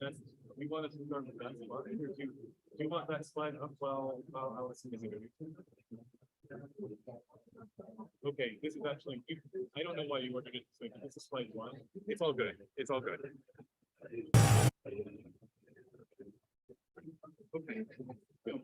That's, we want to start with that slide. Do you want that slide up while Allison is doing it? Okay, this is actually, I don't know why you ordered it this way, but this is slide 1. It's all good. It's all good. Okay. Go.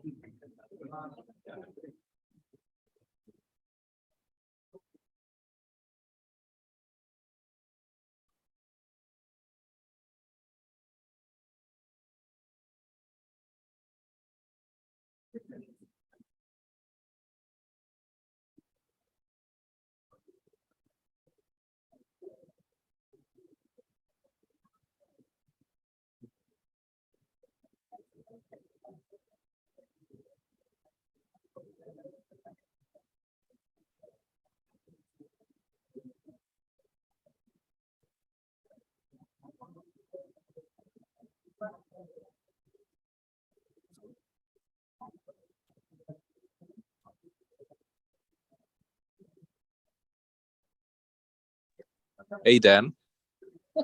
Hey, Dan.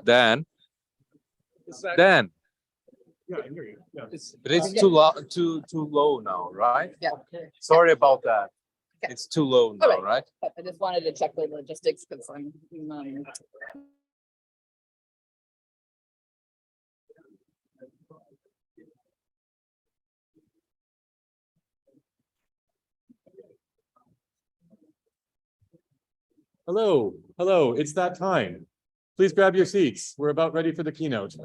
Dan. Dan. Yeah, I hear you. Yeah. But it's too low now, right? Yeah. Sorry about that. Okay. It's too low now, right? I just wanted to check the logistics because I'm Hello, hello, it's that time. Please grab your seats. We're about ready for the keynote.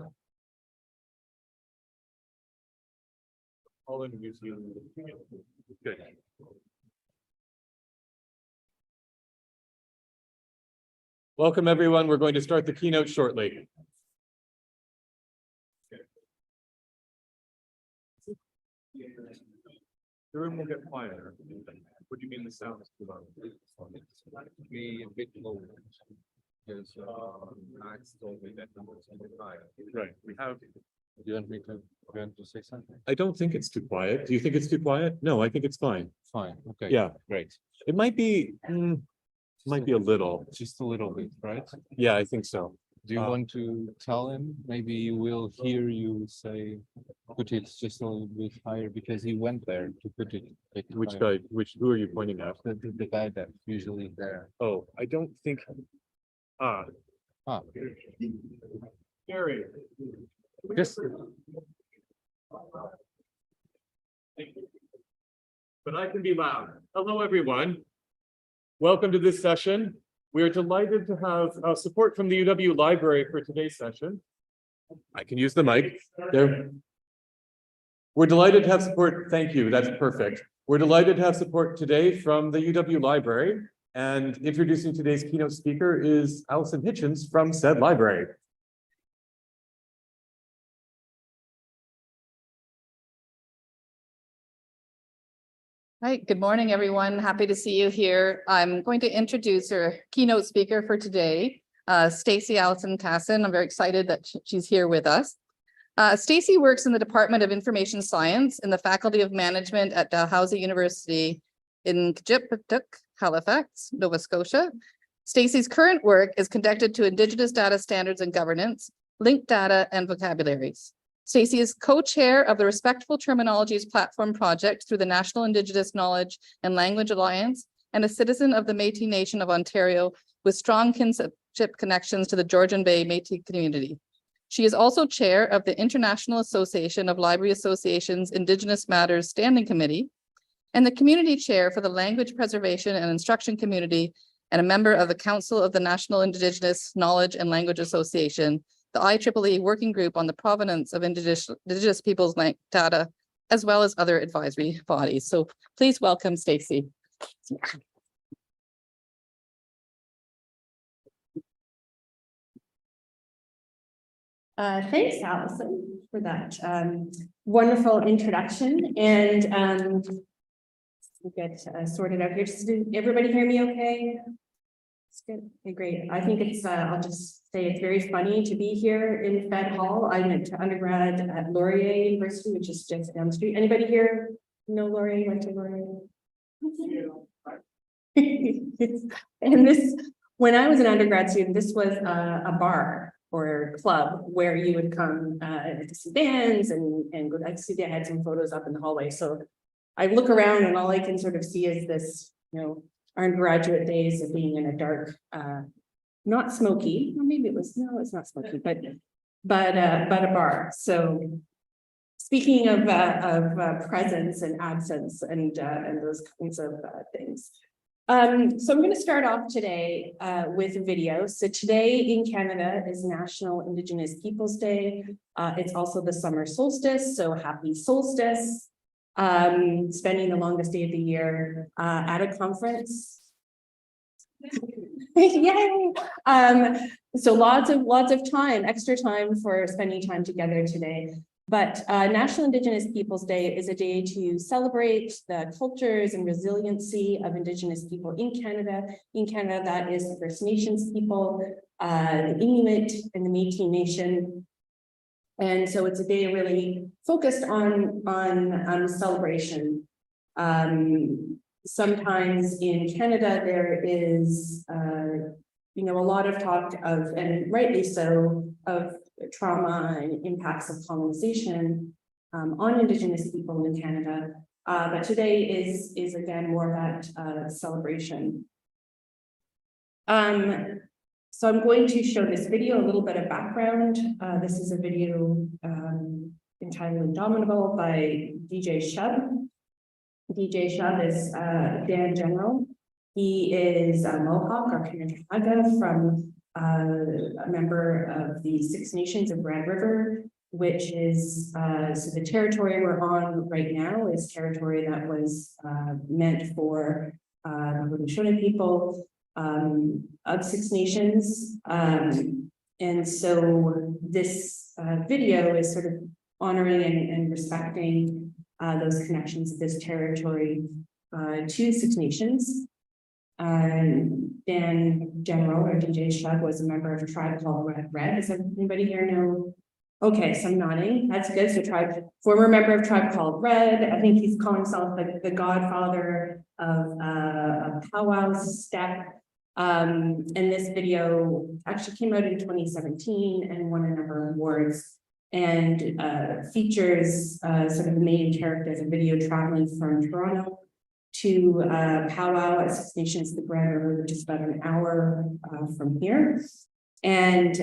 I'll introduce you. Good. Welcome, everyone. We're going to start the keynote shortly. The room will get quieter. What do you mean the sound is too loud? Be a bit low. Because Max told me that number is high. Right, we have. Do you want me to say something? I don't think it's too quiet. Do you think it's too quiet? No, I think it's fine. Fine. Okay. Yeah, Great. it might be a little. Just a little bit, right? Yeah, I think so. Do you want to tell him? Maybe he will hear you say, put it just a little bit higher because he went there to put it. Which guy? Who are you pointing at? The guy that's usually there. Oh, I don't think. Gary. Just. But I can be loud. Hello, everyone. Welcome to this session. We are delighted to have support from the UW Library for today's session. I can use the mic there. We're delighted to have support. Thank you. That's perfect. We're delighted to have support today from the UW Library. And introducing today's keynote speaker is Allison Hitchens from said library. Hi, good morning, everyone. Happy to see you here. I'm going to introduce our keynote speaker for today, Stacy Allison-Cassin. I'm very excited that she's here with us. Stacy works in the Department of Information Science in the Faculty of Management at Dalhousie University in Kejipuktuk, Halifax, Nova Scotia. Stacy's current work is connected to Indigenous data standards and governance, linked data, and vocabularies. Stacy is co-chair of the Respectful Terminologies Platform Project through the National Indigenous Knowledge and Language Alliance and a citizen of the Métis Nation of Ontario with strong kinship connections to the Georgian Bay Métis community. She is also chair of the International Association of Library Associations Indigenous Matters Standing Committee and the community chair for the Language Preservation and Instruction Community and a member of the Council of the National Indigenous Knowledge and Language Association, the ICCC Working Group on the Provenance of Indigenous Peoples' Data, as well as other advisory bodies. So please welcome Stacy. Thanks, Allison, for that wonderful introduction. And we'll get sorted out here. Did everybody hear me okay? It's good. Okay, great. I think it's, I'll just say it's very funny to be here in Fed Hall. I went to undergrad at Laurier University, which is just down the street. Anybody here know Laurier? Went to Laurier? And this, when I was an undergrad student, this was a bar or club where you would come to see bands and go. I see they had some photos up in the hallway. So I look around and all I can sort of see is this, our graduate days of being in a dark, not smoky, or maybe it was, no, it's not smoky, but a bar. So speaking of presence and absence and those kinds of things. So I'm going to start off today with a video. So today in Canada is National Indigenous Peoples Day. It's also the summer solstice, so happy solstice. Spending the longest day of the year at a conference. Yay! So lots of time, extra time for spending time together today. But National Indigenous Peoples Day is a day to celebrate the cultures and resiliency of Indigenous people in Canada. In Canada, that is the First Nations people, the Inuit and the Métis Nation. And so it's a day really focused on celebration. Sometimes in Canada, there is a lot of talk of, and rightly so, of trauma and impacts of colonization on Indigenous people in Canada. But today is again more about celebration. So I'm going to show this video, a little bit of background. This is a video entitled Indomitable by DJ Shub. DJ Shub is Dan General. He is a Mohawk or Kanakaga from a member of the Six Nations of Red River, which is, so the territory we're on right now is territory that was meant for the Haudenosaunee people of Six Nations. And so this video is sort of honoring and respecting those connections of this territory to Six Nations. Dan General or DJ Shub was a member of a tribe called Red. Does anybody here know? Okay, so I'm nodding. That's good. So former member of tribe called Red. I think he's calling himself like the godfather of powwow step. And this video actually came out in 2017 and won a number of awards and features sort of the main character of the video traveling from Toronto to powwow at Six Nations, the Grand River, which is about an hour from here. And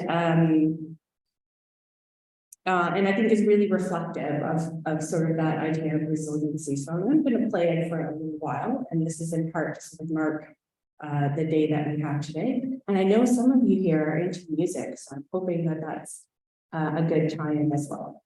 I think is really reflective of sort of that idea of resiliency. So I'm going to play it for a little while, and this is in part to sort of mark the day that we have today. And I know some of you here are into music, so I'm hoping that that's a good time as well.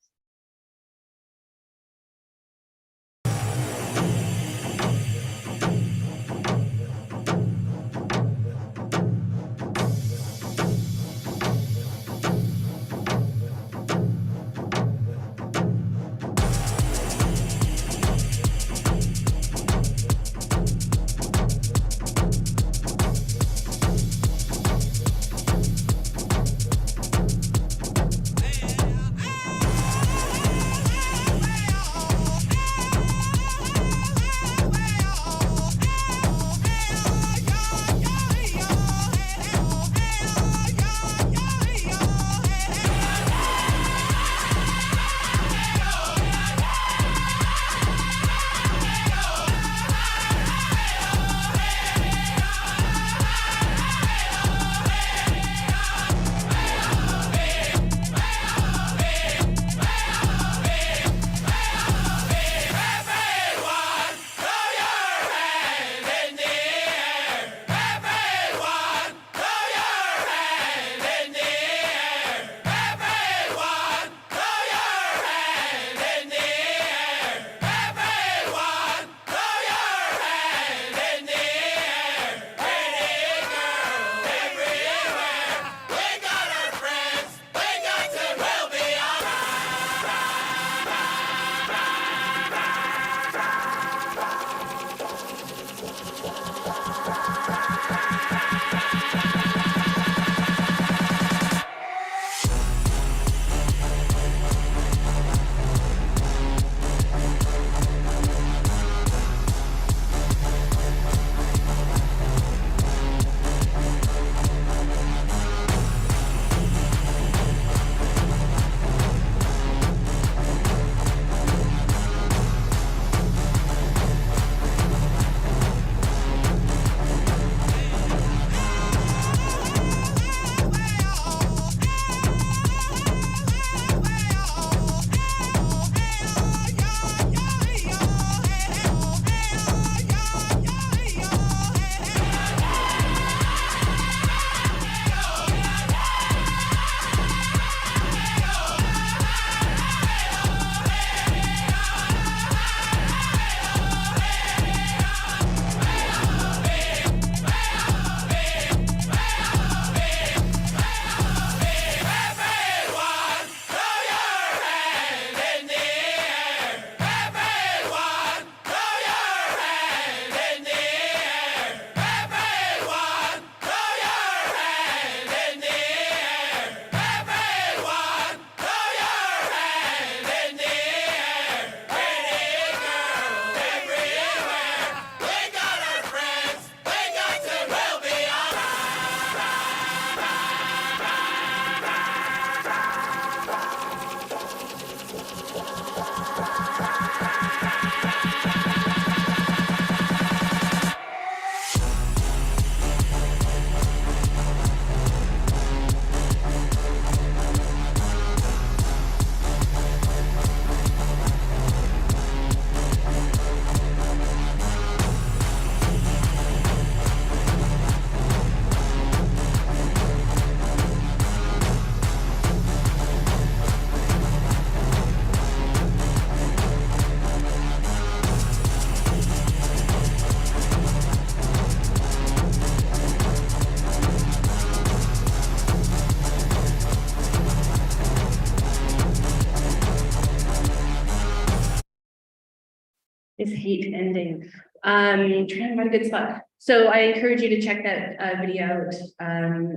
is hate ending. Trying to find a good spot. So I encourage you to check that video out,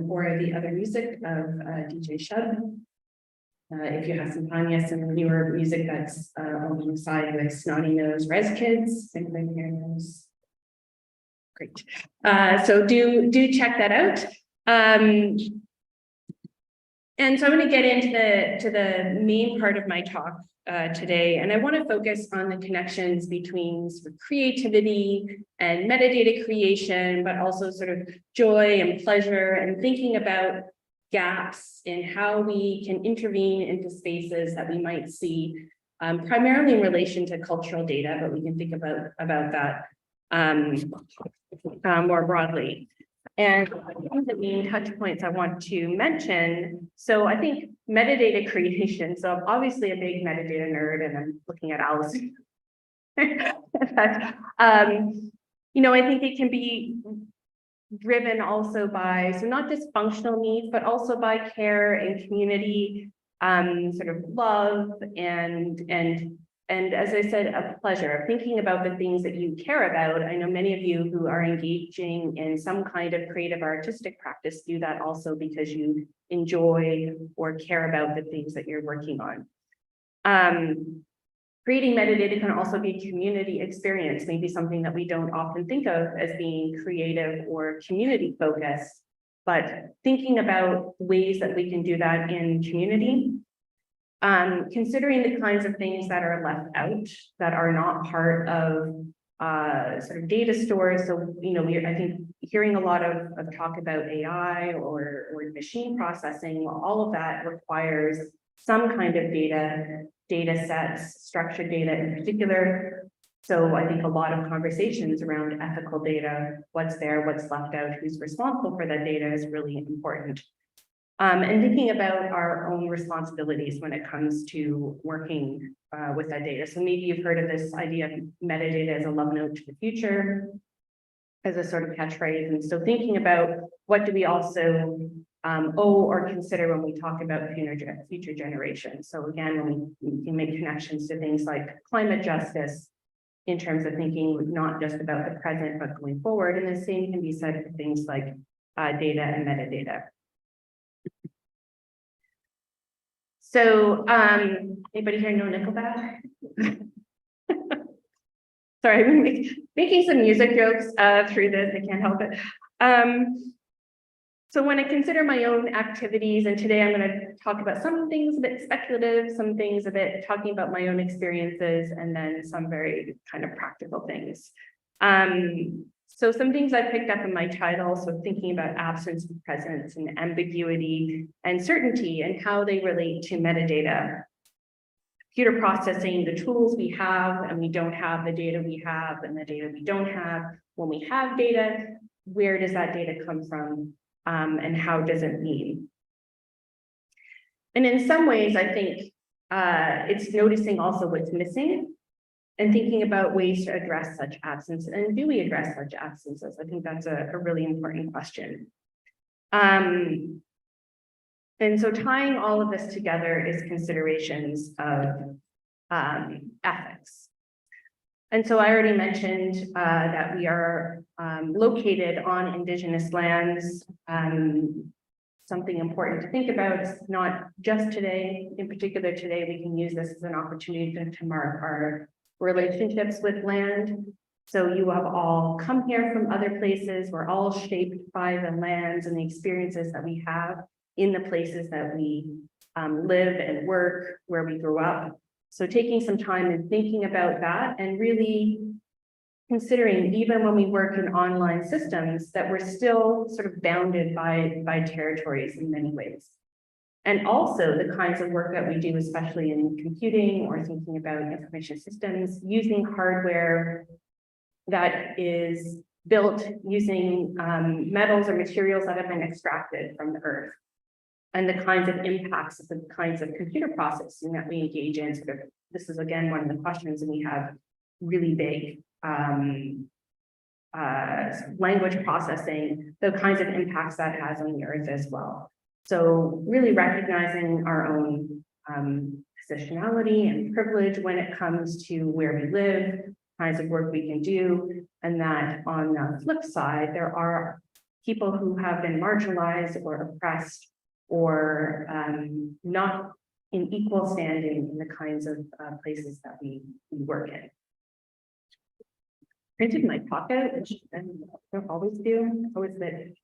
or the other music of DJ Shub. If you have some time, yes, some newer music that's alongside with Snotty Nose Res Kids. Anybody here knows? Great. So do check that out. And so I'm going to get into the main part of my talk today, and I want to focus on the connections between sort of creativity and metadata creation, but also sort of joy and pleasure, and thinking about gaps in how we can intervene into spaces that we might see, primarily in relation to cultural data, but we can think about that more broadly. And the main touch points I want to mention. So I think metadata creation. So I'm obviously a big metadata nerd, and I'm looking at Allison. You know, I think it can be driven also by, so not just functional needs, but also by care and community, sort of love and as I said, a pleasure, thinking about the things that you care about. I know many of you who are engaging in some kind of creative artistic practice do that also because you enjoy or care about the things that you're working on. Creating metadata can also be a community experience, maybe something that we don't often think of as being creative or community focused, but thinking about ways that we can do that in community. Considering the kinds of things that are left out, that are not part of sort of data stores. So, you know, I think hearing a lot of talk about AI or machine processing, well, all of that requires some kind of data sets, structured data in particular. So I think a lot of conversations around ethical data, what's there, what's left out, who's responsible for that data is really important. And thinking about our own responsibilities when it comes to working with that data. So maybe you've heard of this idea of metadata as a love note to the future, as a sort of catchphrase. And so thinking about what do we also owe or consider when we talk about future generations. So again, when we can make connections to things like climate justice, in terms of thinking not just about the present, but going forward. And the same can be said for things like data and metadata. So, anybody here know Nickelback? Sorry, I'm making some music jokes through this, I can't help it. So when I consider my own activities, and today I'm going to talk about some things a bit speculative, some things a bit talking about my own experiences, and then some very kind of practical things. So some things I picked up in my title, so thinking about absence and presence and ambiguity and certainty and how they relate to metadata. Computer processing, the tools we have and we don't have, the data we have and the data we don't have. When we have data, where does that data come from and how does it mean? And in some ways, I think it's noticing also what's missing and thinking about ways to address such absence. And do we address such absences? I think that's a really important question. And so tying all of this together is considerations of ethics. And so I already mentioned that we are located on Indigenous lands. Something important to think about is not just today, in particular today, we can use this as an opportunity to mark our relationships with land. So you have all come here from other places. We're all shaped by the lands and the experiences that we have in the places that we live and work, where we grew up. So taking some time and thinking about that and really considering, even when we work in online systems, that we're still sort of bounded by territories in many ways. And also the kinds of work that we do, especially in computing or thinking about information systems, using hardware that is built using metals or materials that have been extracted from the earth. And the kinds of impacts of the kinds of computer processing that we engage in. Sort of, this is again one of the questions, and we have really big language processing, the kinds of impacts that has on the earth as well. So really recognizing our own positionality and privilege when it comes to where we live, kinds of work we can do, and that on the flip side, there are people who have been marginalized or oppressed or not in equal standing in the kinds of places that we work in. Printed my talk out, which I don't always do. Always that.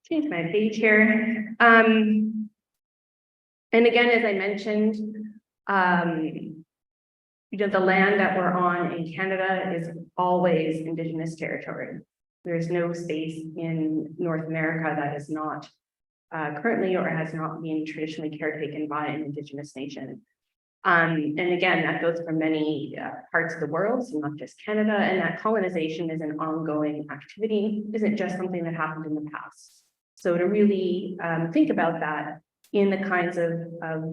Change my page here. And again, as I mentioned, the land that we're on in Canada is always Indigenous territory. There's no space in North America that is not currently or has not been traditionally caretaken by an Indigenous nation. And again, that goes for many parts of the world, so not just Canada, and that colonization is an ongoing activity, isn't just something that happened in the past. So to really think about that in the kinds of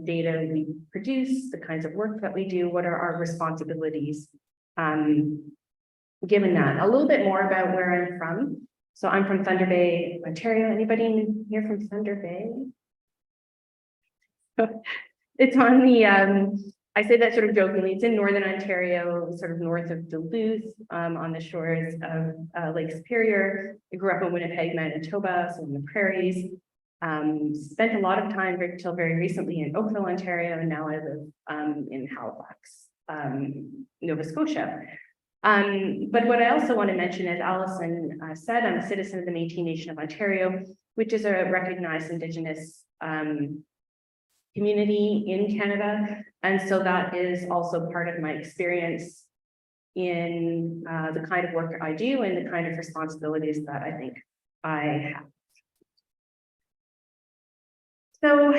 data we produce, the kinds of work that we do, what are our responsibilities, given that. A little bit more about where I'm from. So I'm from Thunder Bay, Ontario. Anybody here from Thunder Bay? It's on the, I say that sort of jokingly, it's in Northern Ontario, sort of north of Duluth, on the shores of Lake Superior. I grew up in Winnipeg, Manitoba, so in the prairies. Spent a lot of time until very recently in Oakville, Ontario, and now I live in Halifax, Nova Scotia. But what I also want to mention, as Allison said, I'm a citizen of the Métis Nation of Ontario, which is a recognized Indigenous community in Canada. And so that is also part of my experience in the kind of work I do and the kind of responsibilities that I think I have. So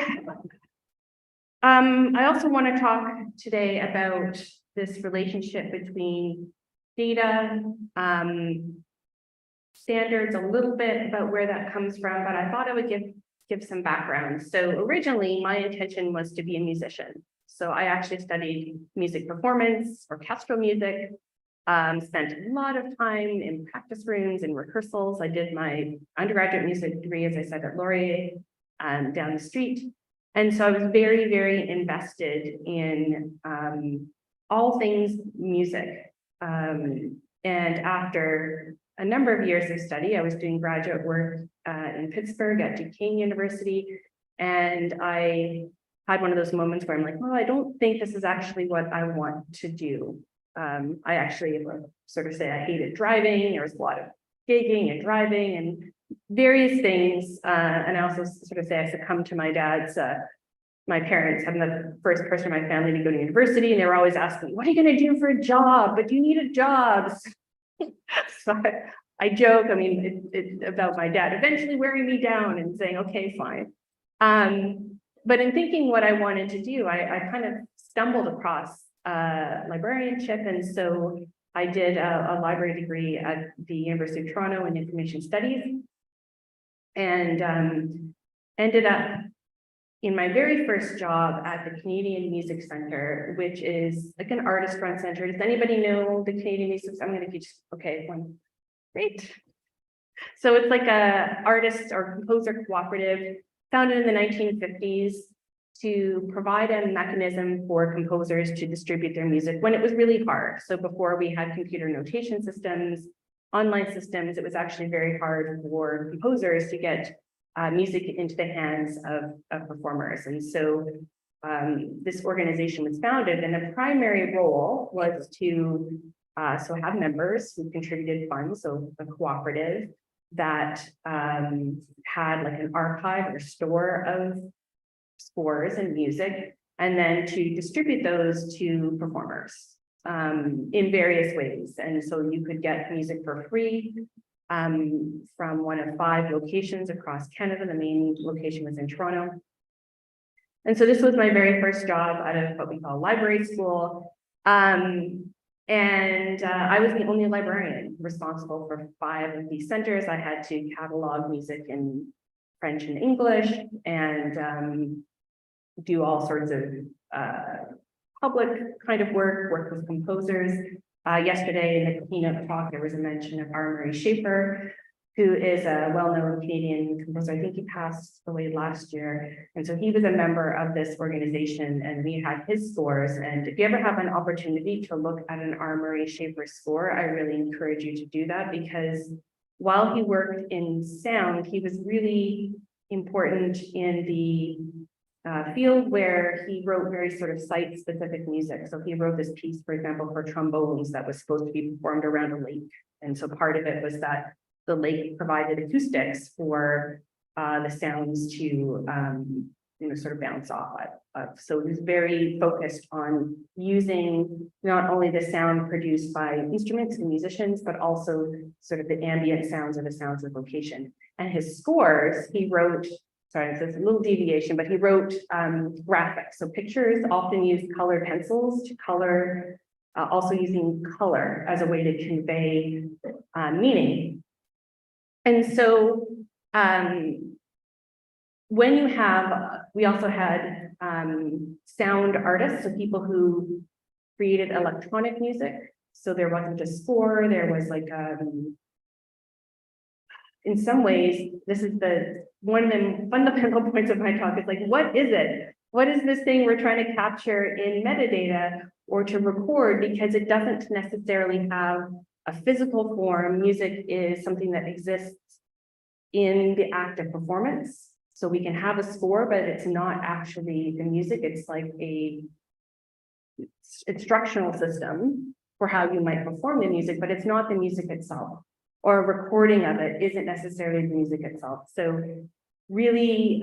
I also want to talk today about this relationship between data, standards, a little bit about where that comes from, but I thought I would give some background. So originally my intention was to be a musician. So I actually studied music performance, orchestral music, spent a lot of time in practice rooms and rehearsals. I did my undergraduate music degree, as I said, at Laurier, down the street. And so I was very, very invested in all things music. And after a number of years of study, I was doing graduate work in Pittsburgh at Duquesne University. And I had one of those moments where I'm like, well, I don't think this is actually what I want to do. I actually sort of say I hated driving. There was a lot of gigging and driving and various things. And I also sort of say I succumbed to my dad's, my parents having the first person in my family to go to university, and they were always asking, what are you going to do for a job? But you need a job. So I joke, I mean, it's about my dad eventually wearing me down and saying, okay, fine. But in thinking what I wanted to do, I kind of stumbled across librarianship. And so I did a library degree at the University of Toronto in Information Studies, and ended up in my very first job at the Canadian Music Centre, which is like an artist-run center. Does anybody know the Canadian Music Centre? I'm going to teach. Okay, one. Great. So it's like a artist or composer cooperative founded in the 1950s to provide a mechanism for composers to distribute their music when it was really hard. So before we had computer notation systems, online systems, it was actually very hard for composers to get music into the hands of performers. And so this organization was founded, and the primary role was to so have members who contributed funds, so a cooperative that had like an archive or store of scores and music, and then to distribute those to performers in various ways. And so you could get music for free from one of 5 locations across Canada. The main location was in Toronto. And so this was my very first job out of what we call library school. And I was the only librarian responsible for 5 of these centers. I had to catalog music in French and English and do all sorts of public kind of work with composers. Yesterday in the keynote talk, there was a mention of R. Murray Schafer. who is a well-known Canadian composer. I think he passed away last year. And so he was a member of this organization, and we had his scores. And if you ever have an opportunity to look at an R. Murray Schafer score, I really encourage you to do that, because while he worked in sound, he was really important in the field where he wrote very sort of site-specific music. So he wrote this piece, for example, for trombones that was supposed to be performed around a lake. And so part of it was that the lake provided acoustics for the sounds to, sort of bounce off of. So he was very focused on using not only the sound produced by instruments and musicians, but also sort of the ambient sounds or the sounds of location. And his scores, he wrote, sorry, it's a little deviation, but he wrote graphics. So pictures often use colored pencils to color, also using color as a way to convey meaning. And so when you have, we also had sound artists, so people who created electronic music. So there wasn't a score, there was like, in some ways, this is one of the fundamental points of my talk is like, what is it? What is this thing we're trying to capture in metadata or to record? Because it doesn't necessarily have a physical form. Music is something that exists in the act of performance. So we can have a score, but it's not actually the music. It's like a instructional system for how you might perform the music, but it's not the music itself, or a recording of it isn't necessarily the music itself. So really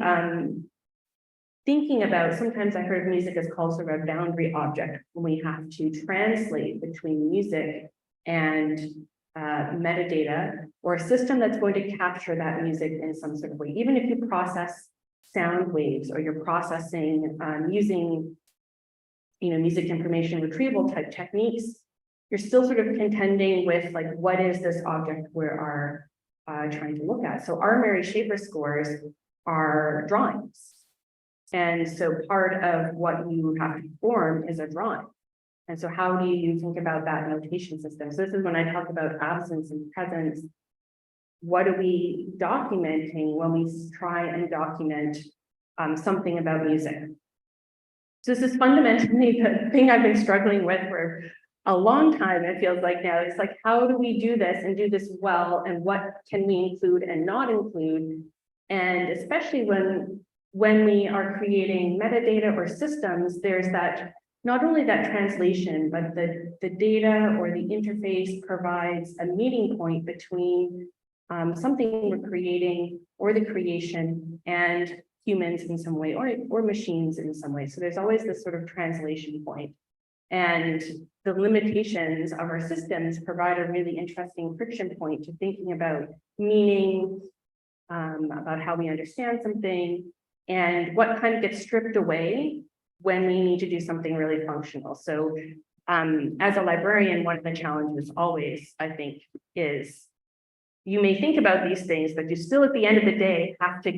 thinking about, sometimes I heard music is called sort of a boundary object when we have to translate between music and metadata, or a system that's going to capture that music in some sort of way. Even if you process sound waves, or you're processing using music information retrieval type techniques, you're still sort of contending with like, what is this object we are trying to look at? So R. Murray Schafer scores are drawings. And so part of what you have to form is a drawing. And so how do you think about that notation system? So this is when I talk about absence and presence. What are we documenting when we try and document something about music? So this is fundamentally the thing I've been struggling with for a long time, it feels like now. It's like, how do we do this and do this well? And what can we include and not include? And especially when we are creating metadata or systems, there's that, not only that translation, but the data or the interface provides a meeting point between something we're creating or the creation and humans in some way, or machines in some way. So there's always this sort of translation point. And the limitations of our systems provide a really interesting friction point to thinking about meaning, about how we understand something, and what kind of gets stripped away when we need to do something really functional. So as a librarian, one of the challenges always, I think, is you may think about these things, but you still at the end of the day have to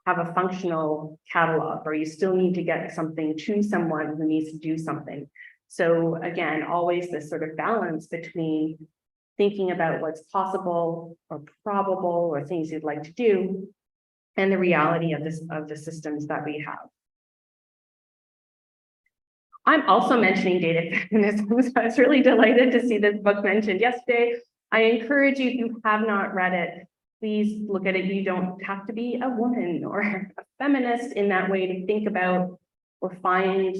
have a functional catalog, or you still need to get something to someone who needs to do something. So again, always this sort of balance between thinking about what's possible or probable or things you'd like to do, and the reality of the systems that we have. I'm also mentioning data feminism, so I was really delighted to see this book mentioned yesterday. I encourage you, if you have not read it, please look at it. You don't have to be a woman or a feminist in that way to think about or find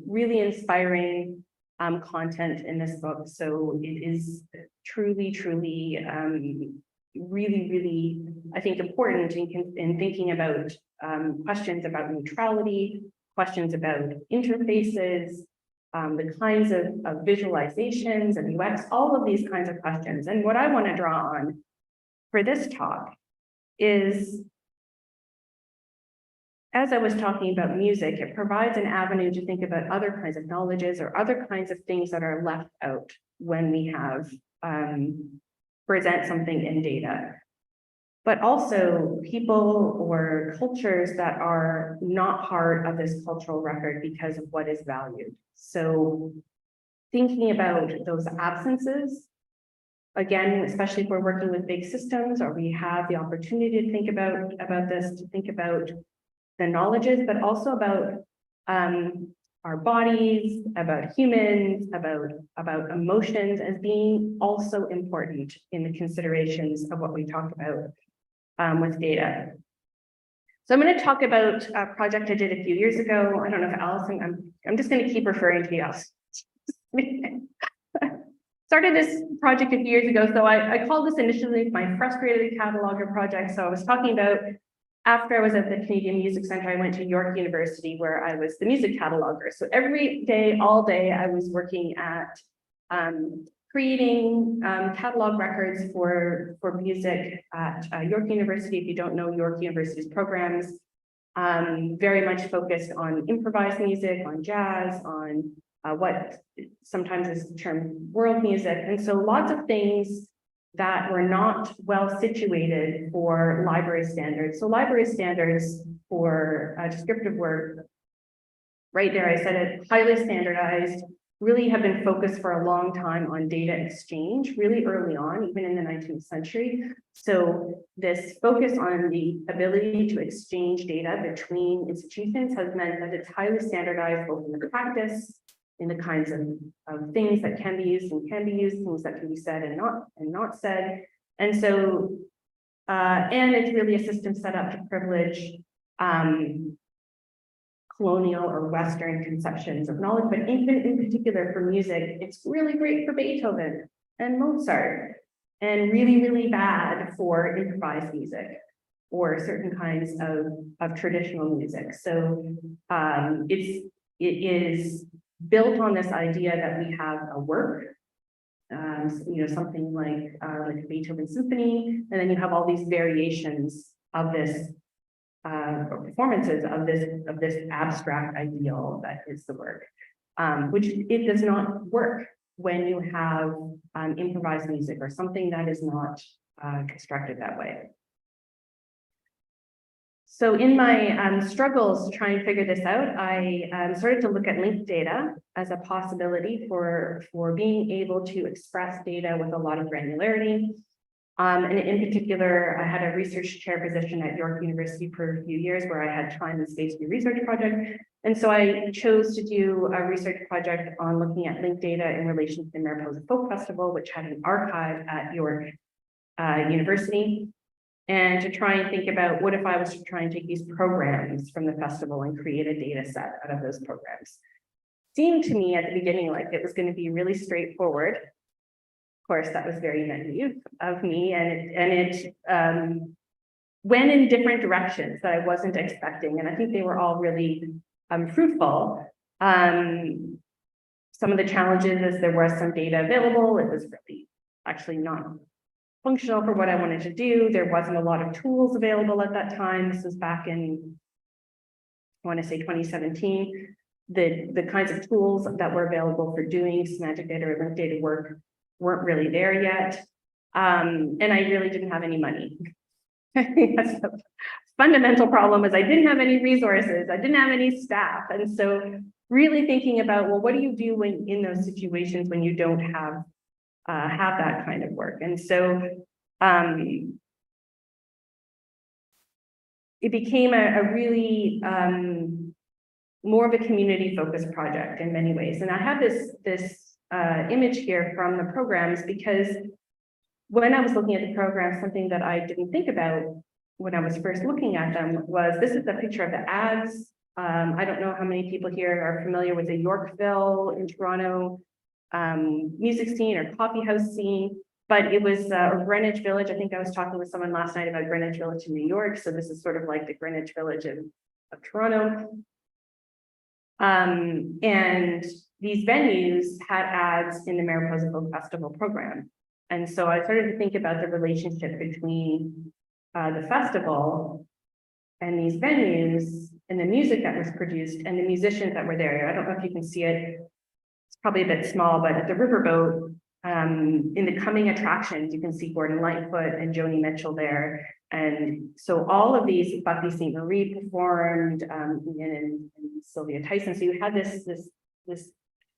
really inspiring content in this book. So it is truly, really, I think, important in thinking about questions about neutrality, questions about interfaces, the kinds of visualizations and UX, all of these kinds of questions. And what I want to draw on for this talk is, as I was talking about music, it provides an avenue to think about other kinds of knowledges or other kinds of things that are left out when we have present something in data. But also people or cultures that are not part of this cultural record because of what is valued. So thinking about those absences again, especially if we're working with big systems, or we have the opportunity to think about this, to think about the knowledges, but also about our bodies, about humans, about emotions as being also important in the considerations of what we talk about with data. So I'm going to talk about a project I did a few years ago. I don't know if Allison, I'm just going to keep referring to you. Started this project a few years ago. So I called this initially my frustrated cataloger project. So I was talking about after I was at the Canadian Music Centre, I went to York University where I was the music cataloger. So every day, all day, I was working at creating catalog records for music at York University. If you don't know York University's programs, very much focused on improvised music, on jazz, on what sometimes is termed world music. And so lots of things that were not well situated for library standards. So library standards for descriptive work, right there, I said it, highly standardized, really have been focused for a long time on data exchange, really early on, even in the 19th century. So this focus on the ability to exchange data between institutions has meant that it's highly standardized, both in the practice, in the kinds of things that can be used and can be used, things that can be said and not said. And so, and it's really a system set up to privilege colonial or Western conceptions of knowledge, but even in particular for music, it's really great for Beethoven and Mozart, and really, really bad for improvised music or certain kinds of traditional music. So it is built on this idea that we have a work, something like a Beethoven symphony, and then you have all these variations of this performances of this abstract ideal that is the work, which it does not work when you have improvised music or something that is not constructed that way. So in my struggles to try and figure this out, I started to look at linked data as a possibility for being able to express data with a lot of granularity. And in particular, I had a research chair position at York University for a few years where I had time and space to do research project. And so I chose to do a research project on looking at linked data in relation to the Mariposa Folk Festival, which had an archive at York University. And to try and think about what if I was to try and take these programs from the festival and create a data set out of those programs. Seemed to me at the beginning like it was going to be really straightforward. Of course, that was very naive of me, and it went in different directions that I wasn't expecting, and I think they were all really fruitful. Some of the challenges is there was some data available. It was really actually not functional for what I wanted to do. There wasn't a lot of tools available at that time. This was back in, I want to say 2017. The kinds of tools that were available for doing semantic data or linked data work weren't really there yet. And I really didn't have any money. That's the fundamental problem is I didn't have any resources. I didn't have any staff. And so really thinking about, well, what do you do when in those situations when you don't have that kind of work? And so it became a really more of a community focused project in many ways. And I have this image here from the programs because when I was looking at the program, something that I didn't think about when I was first looking at them was this is a picture of the ads. I don't know how many people here are familiar with the Yorkville in Toronto music scene or coffee house scene, but it was Greenwich Village. I think I was talking with someone last night about Greenwich Village in New York. So this is sort of like the Greenwich Village of Toronto. And these venues had ads in the Mariposa Folk Festival program. And so I started to think about the relationship between the festival and these venues and the music that was produced and the musicians that were there. I don't know if you can see it. It's probably a bit small, but at the riverboat, in the coming attractions, you can see Gordon Lightfoot and Joni Mitchell there. And so all of these, Buffy St. Marie performed, and Sylvia Tyson. So you had this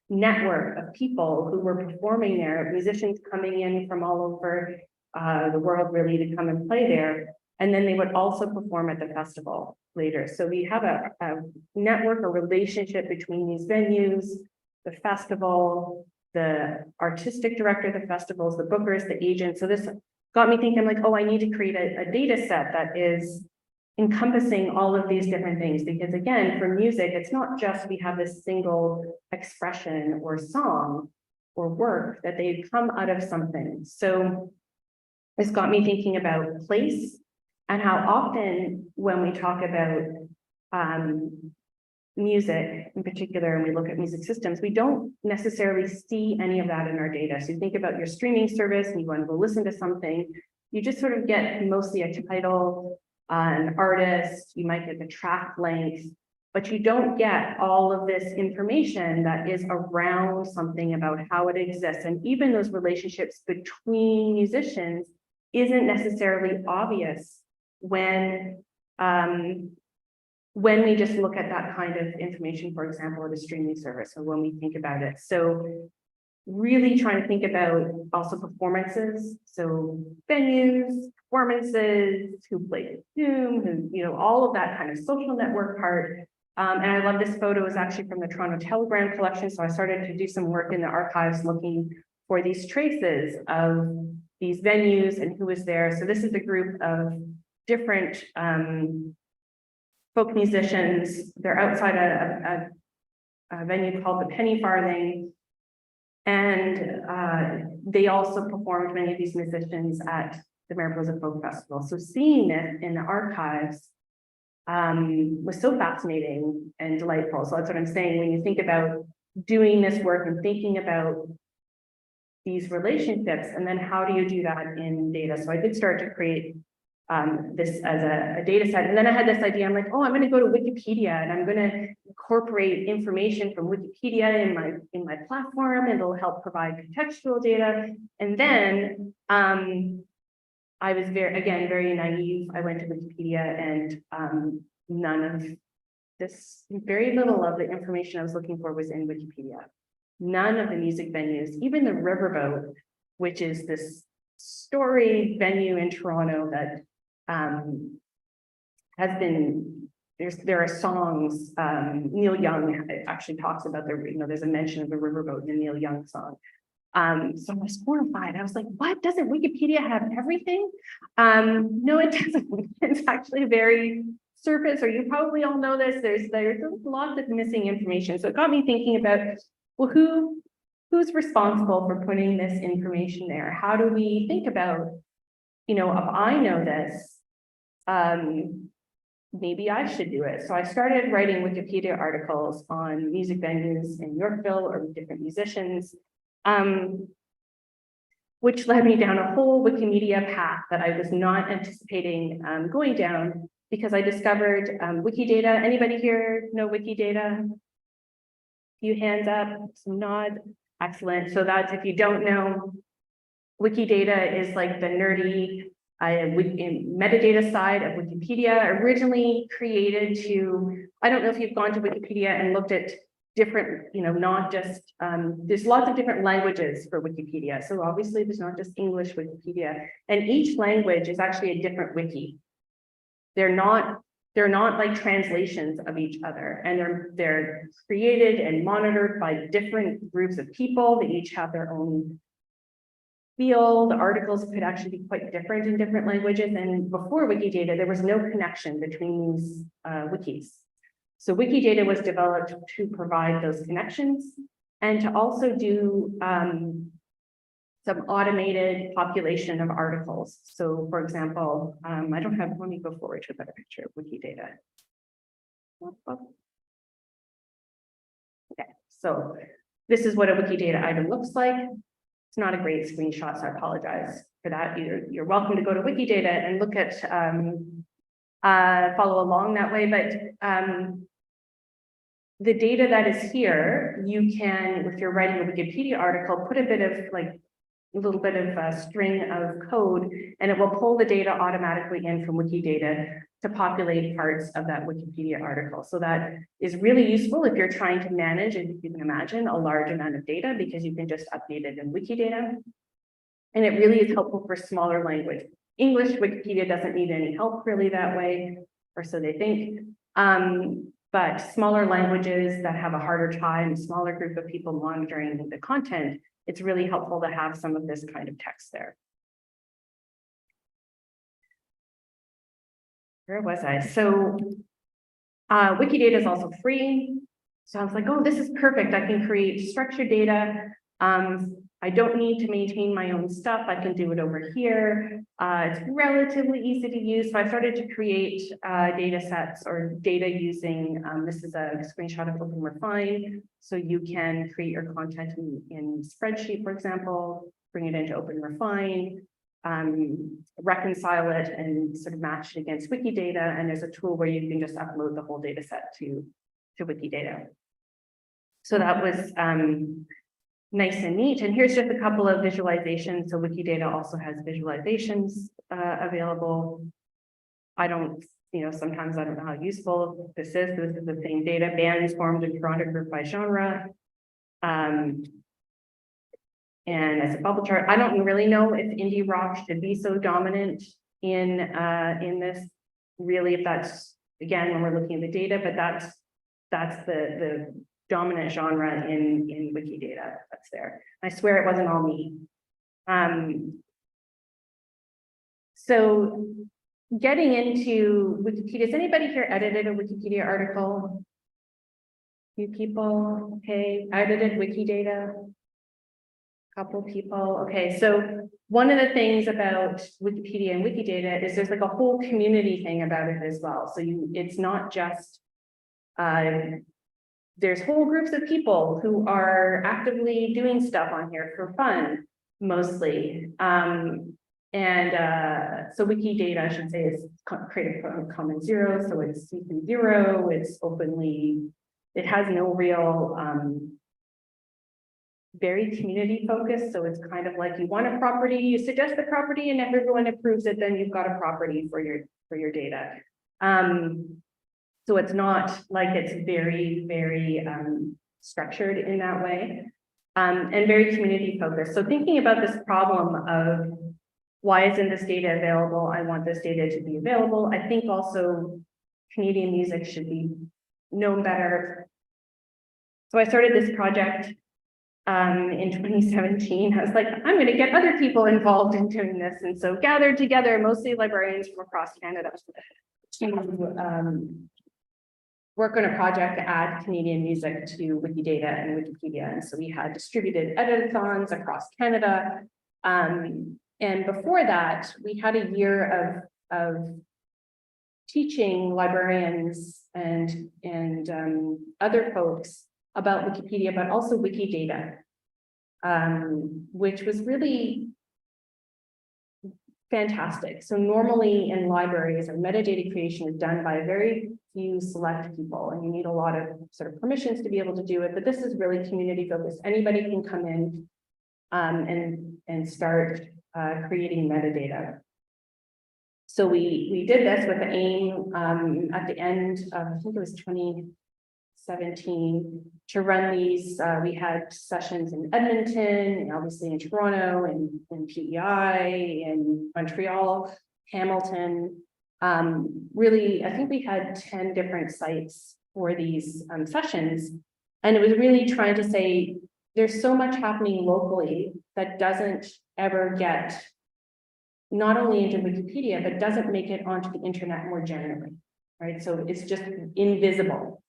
network of people who were performing there, musicians coming in from all over the world really to come and play there. And then they would also perform at the festival later. So we have a network, a relationship between these venues, the festival, the artistic director of the festivals, the bookers, the agents. So this got me thinking like, oh, I need to create a data set that is encompassing all of these different things. Because again, for music, it's not just we have this single expression or song or work, that they come out of something. So this got me thinking about place, and how often when we talk about music in particular, and we look at music systems, we don't necessarily see any of that in our data. So you think about your streaming service and you want to go listen to something, you just sort of get mostly a title, an artist, you might get the track length, but you don't get all of this information that is around something about how it exists. And even those relationships between musicians isn't necessarily obvious when we just look at that kind of information, for example, at a streaming service, or when we think about it. So really trying to think about also performances. So venues, performances, who played Zoom, who, you know, all of that kind of social network part. And I love this photo is actually from the Toronto Telegram collection. So I started to do some work in the archives looking for these traces of these venues and who was there. So this is a group of different folk musicians. They're outside a venue called the Penny Farthing. And they also performed, many of these musicians, at the Mariposa Folk Festival. So seeing this in the archives was so fascinating and delightful. So that's what I'm saying, when you think about doing this work and thinking about these relationships, and then how do you do that in data? So I did start to create this as a data set. And then I had this idea, I'm like, oh, I'm going to go to Wikipedia and I'm going to incorporate information from Wikipedia in my platform, and it'll help provide contextual data. And then I was very naive. I went to Wikipedia, and none of this, very little of the information I was looking for was in Wikipedia. None of the music venues, even the Riverboat, which is this storied venue in Toronto that has been, there are songs, Neil Young actually talks about there's a mention of the Riverboat in the Neil Young song. So I was horrified. I was like, what, doesn't Wikipedia have everything? No, it doesn't. It's actually very surface, or you probably all know this, there's lots of missing information. So it got me thinking about, well, who's responsible for putting this information there? How do we think about, if I know this, maybe I should do it. So I started writing Wikipedia articles on music venues in Yorkville or with different musicians, which led me down a whole Wikimedia path that I was not anticipating going down, because I discovered Wikidata. Anybody here know Wikidata? Few hands up, some nod. Excellent. So that's, if you don't know, Wikidata is like the nerdy metadata side of Wikipedia, originally created to, I don't know if you've gone to Wikipedia and looked at different, not just, there's lots of different languages for Wikipedia. So obviously there's not just English Wikipedia, and each language is actually a different wiki. They're not like translations of each other, and they're created and monitored by different groups of people. They each have their own field. The articles could actually be quite different in different languages. And before Wikidata, there was no connection between these wikis. So Wikidata was developed to provide those connections and to also do some automated population of articles. So for example, I don't have, let me go forward to a better picture of Wikidata. Okay, so this is what a Wikidata item looks like. It's not a great screenshot, so I apologize for that. You're welcome to go to Wikidata and look at, follow along that way, but the data that is here, you can, if you're writing a Wikipedia article, put a bit of a little bit of a string of code, and it will pull the data automatically in from Wikidata. to populate parts of that Wikipedia article. So that is really useful if you're trying to manage, and if you can imagine, a large amount of data, because you can just update it in Wikidata. And it really is helpful for smaller language. English Wikipedia doesn't need any help really that way, or so they think. But smaller languages that have a harder time, smaller group of people monitoring the content, it's really helpful to have some of this kind of text there. Where was I? So Wikidata is also free. So I was like, oh, this is perfect. I can create structured data. I don't need to maintain my own stuff. I can do it over here. It's relatively easy to use. So I started to create data sets or data using, this is a screenshot of OpenRefine. So you can create your content in spreadsheet, for example, bring it into OpenRefine, reconcile it and sort of match it against Wikidata. And there's a tool where you can just upload the whole data set to Wikidata. So that was nice and neat. And here's just a couple of visualizations. So Wikidata also has visualizations available. I don't, sometimes I don't know how useful this is. This is the same data. Bands formed in Toronto group by genre. And as a bubble chart, I don't really know if indie rock should be so dominant in this. Really, if that's, again, when we're looking at the data, but that's the dominant genre in Wikidata that's there. I swear it wasn't all me. So getting into Wikipedia, has anybody here edited a Wikipedia article? Few people, okay, edited Wikidata. Couple people, okay. So one of the things about Wikipedia and Wikidata is there's like a whole community thing about it as well. So it's not just there's whole groups of people who are actively doing stuff on here for fun, mostly. So Wikidata, I should say, is Creative Commons Zero, so it's CC0, it's openly, it has no real, very community focused. So it's kind of like you want a property, you suggest the property, and if everyone approves it, then you've got a property for your data. So it's not like it's very, very structured in that way, and very community focused. So thinking about this problem of why isn't this data available? I want this data to be available. I think also Canadian music should be known better. So I started this project in 2017. I was like, I'm going to get other people involved in doing this. And so gathered together, mostly librarians from across Canada, to work on a project to add Canadian music to Wikidata and Wikipedia. And so we had distributed editathons across Canada. And before that, we had a year of teaching librarians and other folks about Wikipedia, but also Wikidata, which was really fantastic. So normally in libraries, our metadata creation is done by very few select people, and you need a lot of sort of permissions to be able to do it. But this is really community focused. Anybody can come in and start creating metadata. So we did this with the aim at the end of, I think it was 2017, to run these. We had sessions in Edmonton, and obviously in Toronto, and in PEI, in Montreal, Hamilton. Really, I think we had 10 different sites for these sessions. And it was really trying to say, there's so much happening locally that doesn't ever get not only into Wikipedia, but doesn't make it onto the internet more generally, right? So it's just invisible.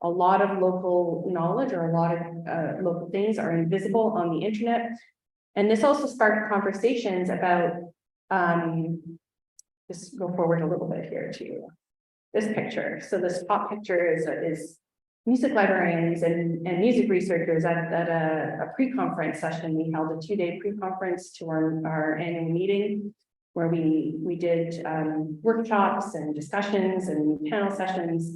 A lot of local knowledge or a lot of local things are invisible on the internet. And this also sparked conversations about, just go forward a little bit here to this picture. So this top picture is music librarians and music researchers at a pre-conference session. We held a 2-day pre-conference to our annual meeting, where we did workshops and discussions and panel sessions.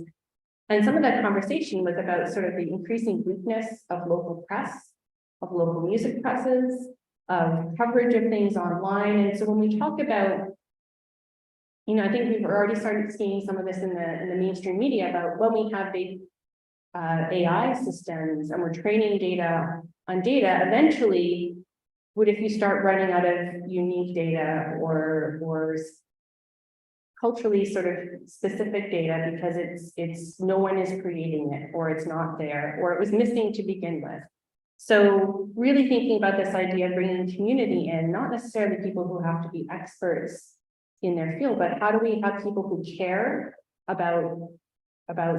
And some of that conversation was about sort of the increasing weakness of local press, of local music presses, of coverage of things online. And so when we talk about I think we've already started seeing some of this in the mainstream media about when we have big AI systems and we're training data on data, eventually, what if you start running out of unique data or culturally sort of specific data because it's no one is creating it, or it's not there, or it was missing to begin with. So really thinking about this idea of bringing community in, not necessarily people who have to be experts in their field, but how do we have people who care about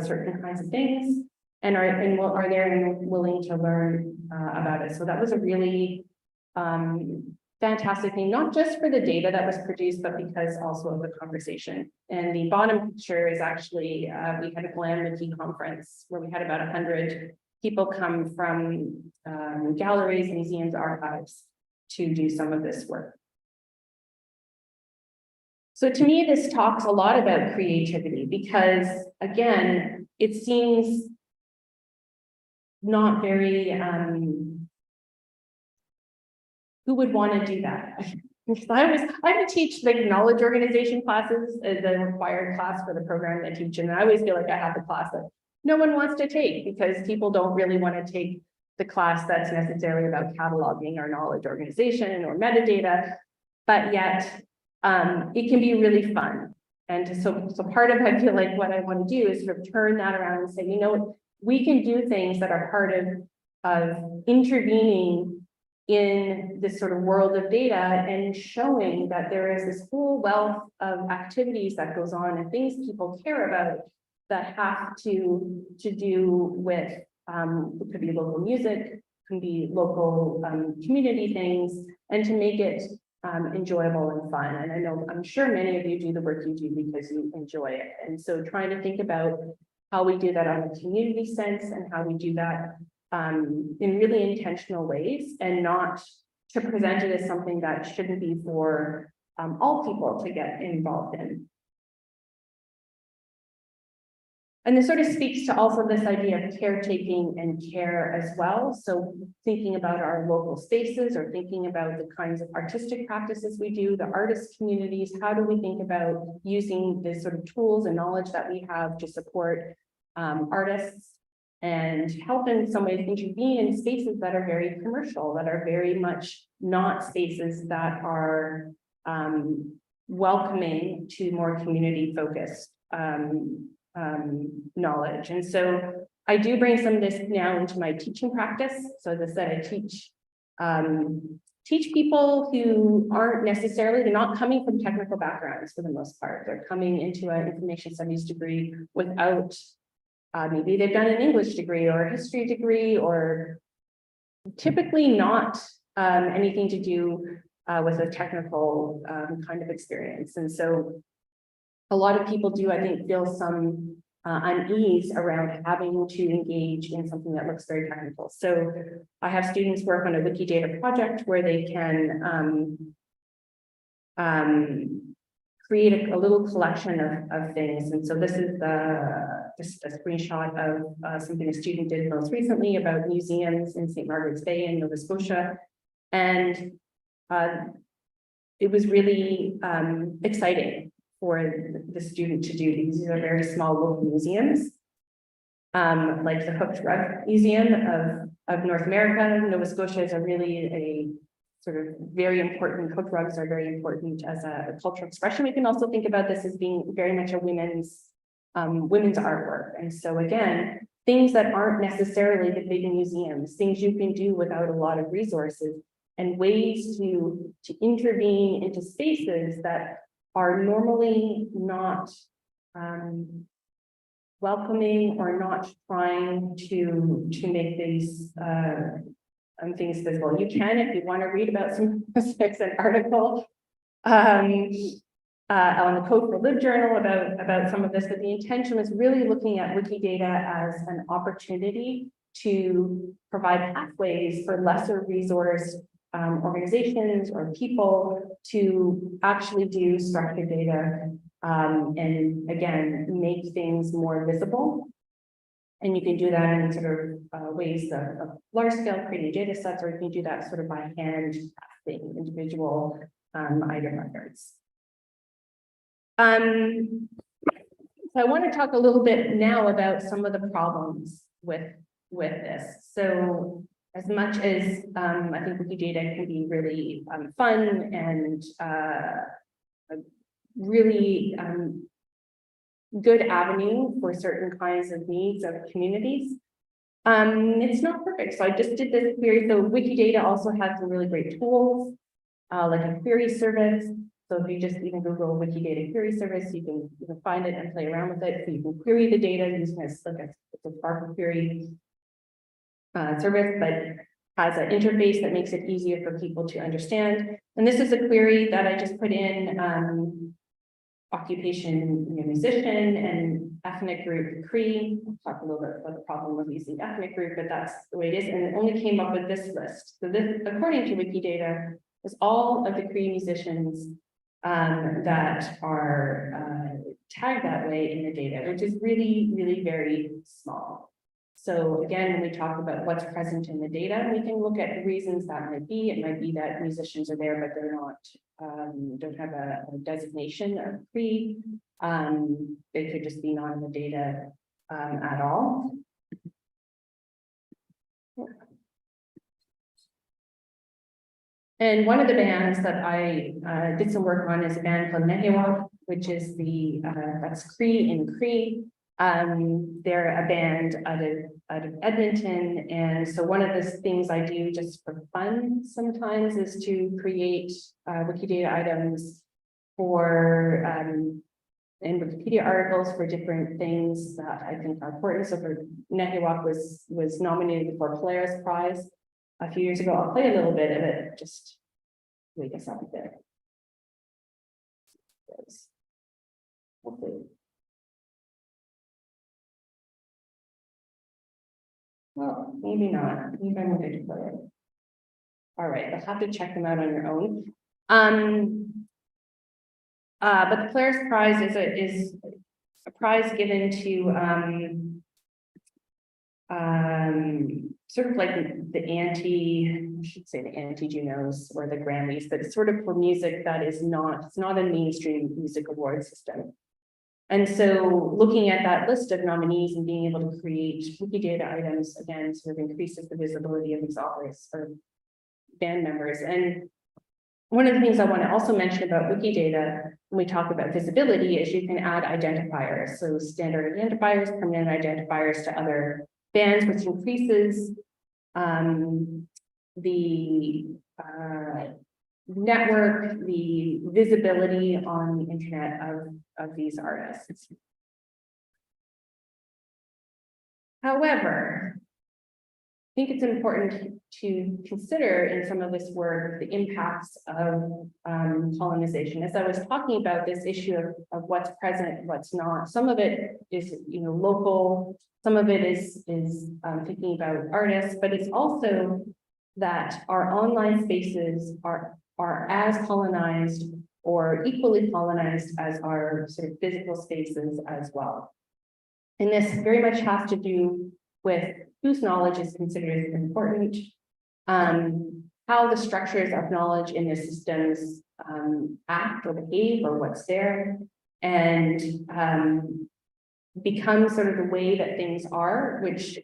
certain kinds of things and are there and willing to learn about it. So that was a really fantastic thing, not just for the data that was produced, but because also of the conversation. And the bottom picture is actually, we had a Glam Wiki conference where we had about 100 people come from galleries, museums, archives to do some of this work. So to me, this talks a lot about creativity because, again, it seems not very, who would want to do that? I would teach like knowledge organization classes as a required class for the program I teach, and I always feel like I have the class that no one wants to take because people don't really want to take the class that's necessarily about cataloging or knowledge organization or metadata, but yet it can be really fun. And so part of, I feel like what I want to do is sort of turn that around and say, you know, we can do things that are part of intervening in this sort of world of data and showing that there is this whole wealth of activities that goes on and things people care about that have to do with, it could be local music, can be local community things, and to make it enjoyable and fun. And I know, I'm sure many of you do the work you do because you enjoy it. And so trying to think about how we do that on a community sense and how we do that in really intentional ways and not to present it as something that shouldn't be for all people to get involved in. And this sort of speaks to also this idea of caretaking and care as well. So thinking about our local spaces or thinking about the kinds of artistic practices we do, the artist communities, how do we think about using the sort of tools and knowledge that we have to support artists and help in some ways intervene in spaces that are very commercial, that are very much not spaces that are welcoming to more community focused knowledge. And so I do bring some of this now into my teaching practice. So as I said, I teach people who aren't necessarily, they're not coming from technical backgrounds for the most part. They're coming into an information studies degree without, maybe they've done an English degree or a history degree, or typically not anything to do with a technical kind of experience. And so a lot of people do, I think, feel some unease around having to engage in something that looks very technical. So I have students work on a Wikidata project where they can create a little collection of things. And so this is just a screenshot of something a student did most recently about museums in St. Margaret's Bay in Nova Scotia. And it was really exciting for the student to do because these are very small local museums, like the Hooked Rug Museum of North America. Nova Scotia is a sort of very important, hooked rugs are very important as a cultural expression. We can also think about this as being very much a women's artwork. And so again, things that aren't necessarily the big museums, things you can do without a lot of resources, and ways to intervene into spaces that are normally not welcoming or not trying to make these things visible. You can, if you want to read about some specifics, an article on the Code for Live journal about some of this, but the intention was really looking at Wikidata as an opportunity to provide pathways for lesser resourced organizations or people to actually do structured data and again, make things more visible. And you can do that in sort of ways of large scale creating data sets, or you can do that sort of by hand, individual item records. So I want to talk a little bit now about some of the problems with this. So as much as I think Wikidata can be really fun and a really good avenue for certain kinds of needs of communities, it's not perfect. So I just did this query. So Wikidata also has some really great tools, like a query service. So if you just even Google Wikidata query service, you can find it and play around with it. So you can query the data using it's a Spark query service, but has an interface that makes it easier for people to understand. And this is a query that I just put in occupation, musician, and ethnic group Cree. I'll talk a little bit about the problem with using ethnic group, but that's the way it is. And it only came up with this list. So this, according to Wikidata, is all of the Cree musicians that are tagged that way in the data, which is really, really very small. So again, when we talk about what's present in the data, we can look at the reasons that might be. It might be that musicians are there, but they're not, don't have a designation of Cree. They could just be not in the data at all. And one of the bands that I did some work on is a band called Nehiwak, which is that's Cree in Cree. They're a band out of Edmonton. And so one of the things I do just for fun sometimes is to create Wikidata items for and Wikipedia articles for different things that I think are important. So for Nehiwak was nominated for Polaris Prize a few years ago. I'll play a little bit of it, just wake us up a bit. Hopefully. Well, maybe not. Maybe I'm going to play it. All right, you'll have to check them out on your own. But the Polaris Prize is a prize given to sort of like I should say the anti-Junos or the Grammys, but it's sort of for music that is it's not a mainstream music award system. And so looking at that list of nominees and being able to create Wikidata items, again, sort of increases the visibility of these authors or band members. And one of the things I want to also mention about Wikidata when we talk about visibility is you can add identifiers. So standard identifiers, permanent identifiers to other bands, which increases the network, the visibility on the internet of these artists. However, I think it's important to consider in some of this work the impacts of colonization. As I was talking about this issue of what's present, what's not, some of it is local, some of it is thinking about artists, but it's also that our online spaces are as colonized or equally colonized as our sort of physical spaces as well. And this very much has to do with whose knowledge is considered important, how the structures of knowledge in the systems act or behave or what's there, and become sort of the way that things are, which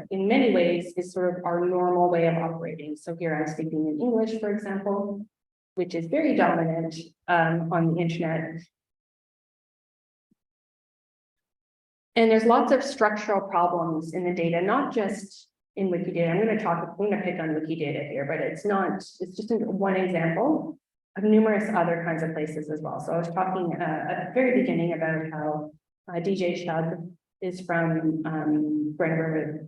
in many ways is sort of our normal way of operating. So here I'm speaking in English, for example, which is very dominant on the internet. And there's lots of structural problems in the data, not just in Wikidata. I'm going to pick on Wikidata here, but it's just one example of numerous other kinds of places as well. So I was talking at the very beginning about how DJ Shad is from Grand River,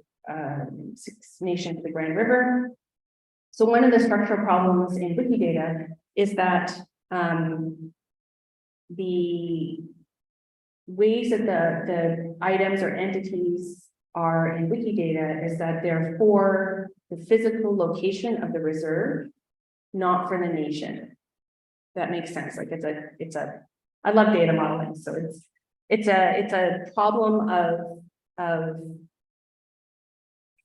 Six Nations of the Grand River. So one of the structural problems in Wikidata is that the ways that the items or entities are in Wikidata is that they're for the physical location of the reserve, not for the nation. That makes sense. Like I love data modeling, so it's a problem of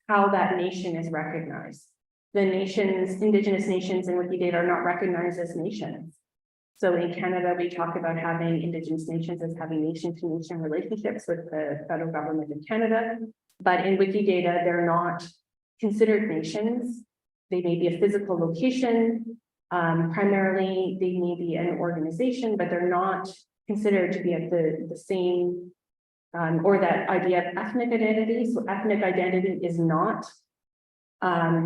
how that nation is recognized. The nations, indigenous nations in Wikidata are not recognized as nations. So in Canada, we talk about having Indigenous nations as having nation-to-nation relationships with the federal government of Canada. But in Wikidata, they're not considered nations. They may be a physical location. Primarily, they may be an organization, but they're not considered to be at the same, or that idea of ethnic identity. So ethnic identity is not how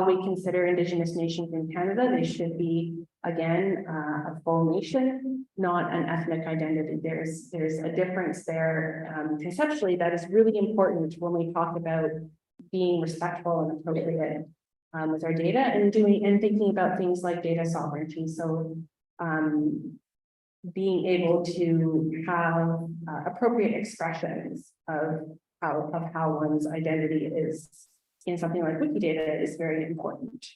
we consider Indigenous nations in Canada. They should be, again, a full nation, not an ethnic identity. There's a difference there conceptually that is really important when we talk about being respectful and appropriate with our data and thinking about things like data sovereignty. So being able to have appropriate expressions of how one's identity is in something like Wikidata is very important.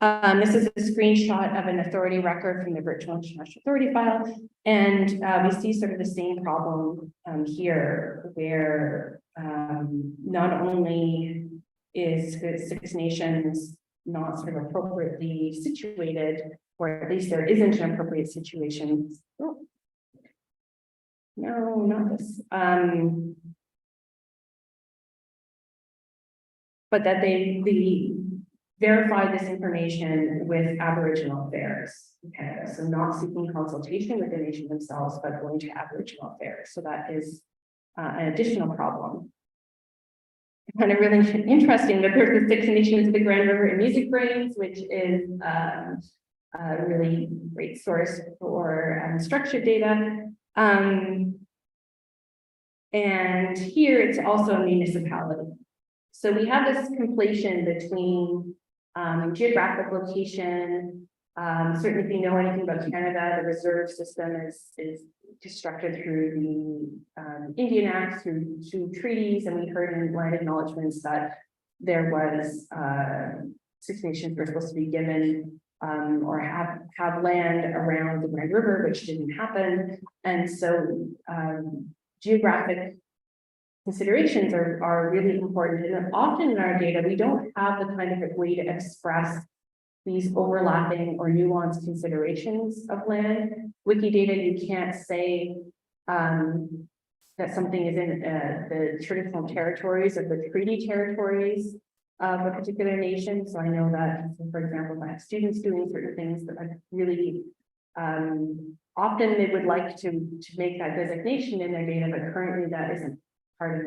This is a screenshot of an authority record from the Virtual International Authority file. And we see sort of the same problem here, where not only is the Six Nations not sort of appropriately situated, or at least there isn't an appropriate situation. Oh. No, not this. But that they verify this information with Aboriginal affairs in Canada. So not seeking consultation with the nation themselves, but going to Aboriginal affairs. So that is an additional problem. Kind of really interesting that there's the Six Nations of the Grand River and Music Brains, which is a really great source for structured data. And here it's also a municipality. So we have this conflation between geographic location. Certainly, if you know anything about Canada, the reserve system is constructed through the Indian Act, through treaties, and we heard in land acknowledgements that there was Six Nations were supposed to be given or have land around the Grand River, which didn't happen. And so geographic considerations are really important. And often in our data, we don't have the kind of way to express these overlapping or nuanced considerations of land. Wikidata, you can't say that something is in the traditional territories or the treaty territories of a particular nation. So I know that, for example, if I have students doing certain things that I really often they would like to make that designation in their data, but currently that isn't part of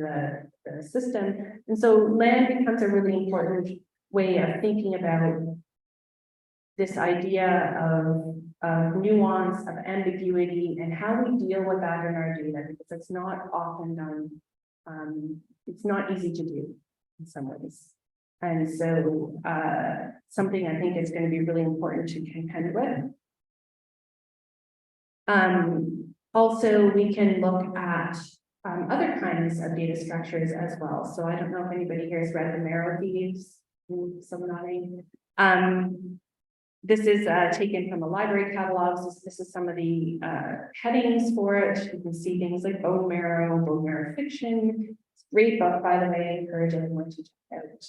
the system. And so land becomes a really important way of thinking about this idea of nuance, of ambiguity, and how we deal with that in our data, because it's not often done. It's not easy to do in some ways. And so something I think is going to be really important to contend with. Also, we can look at other kinds of data structures as well. So I don't know if anybody here has read the Marrow Thieves. Someone nodding. This is taken from the library catalogs. This is some of the headings for it. You can see things like bone marrow fiction. It's a great book, by the way. I encourage everyone to check out.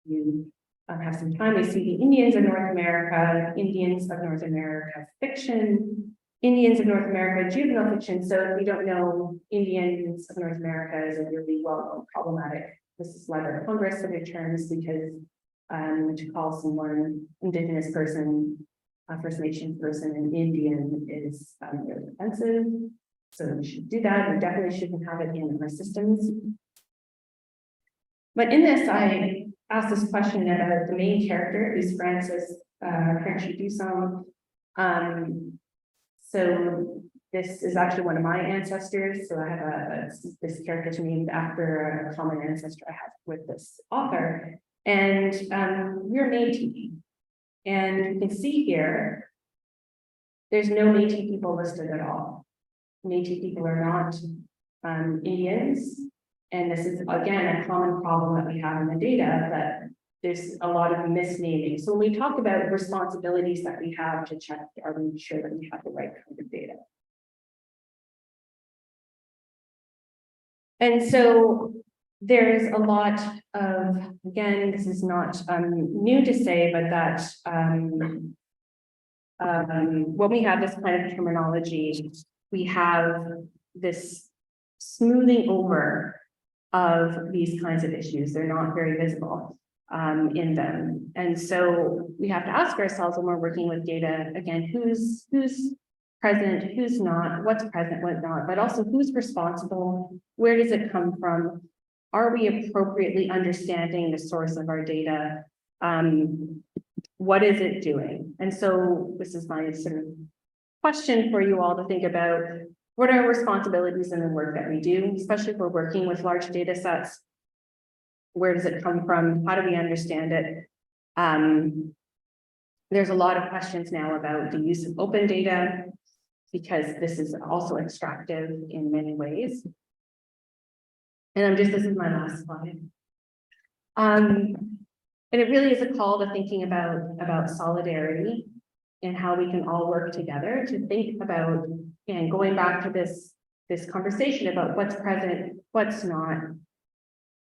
You have some time. We see the Indians of North America, Indians of North America fiction, Indians of North America juvenile fiction. So if you don't know, Indians of North America is a really well-known problematic. This is Library of Congress of terms because to call someone Indigenous person, First Nations person, an Indian is really offensive. So we should do that. We definitely shouldn't have it in our systems. But in this, I asked this question of the main character, who's Francis Dusong. So this is actually one of my ancestors. So I have this character named after a common ancestor I have with this author. And we're Métis. And you can see here, there's no Métis people listed at all. Métis people are not Indians. And this is, again, a common problem that we have in the data, that there's a lot of misnaming. So when we talk about responsibilities that we have to check, are we sure that we have the right kind of data? And so there's a lot of, again, this is not new to say, but that when we have this kind of terminology, we have this smoothing over of these kinds of issues. They're not very visible in them. And so we have to ask ourselves when we're working with data, again, who's present, who's not, what's present, what's not, but also who's responsible, where does it come from? Are we appropriately understanding the source of our data? What is it doing? And so this is my sort of question for you all to think about. What are our responsibilities in the work that we do, especially if we're working with large data sets? Where does it come from? How do we understand it? There's a lot of questions now about the use of open data, because this is also extractive in many ways. And this is my last slide. And it really is a call to thinking about solidarity and how we can all work together to think about, and going back to this conversation about what's present, what's not,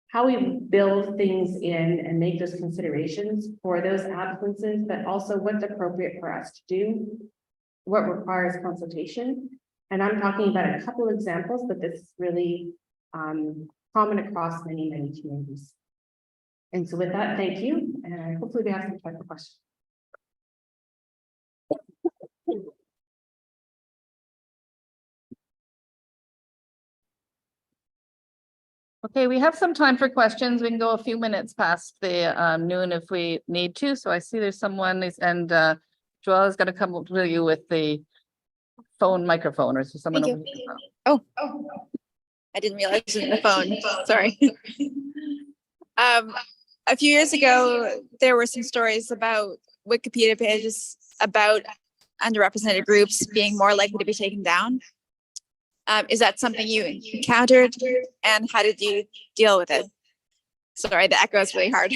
how we build things in and make those considerations for those absences, but also what's appropriate for us to do, what requires consultation. And I'm talking about a couple examples, but this is really common across many, many communities. And so with that, thank you. And hopefully we have some time for questions. Okay, we have some time for questions. We can go a few minutes past the noon if we need to. So I see there's someone and Joelle is going to come to you with the phone microphone, or is there someone? Thank you. Oh, I didn't realize it was in the phone. Sorry. A few years ago, there were some stories about Wikipedia pages about underrepresented groups being more likely to be taken down. Is that something you encountered, and how did you deal with it? Sorry, the echo is really hard.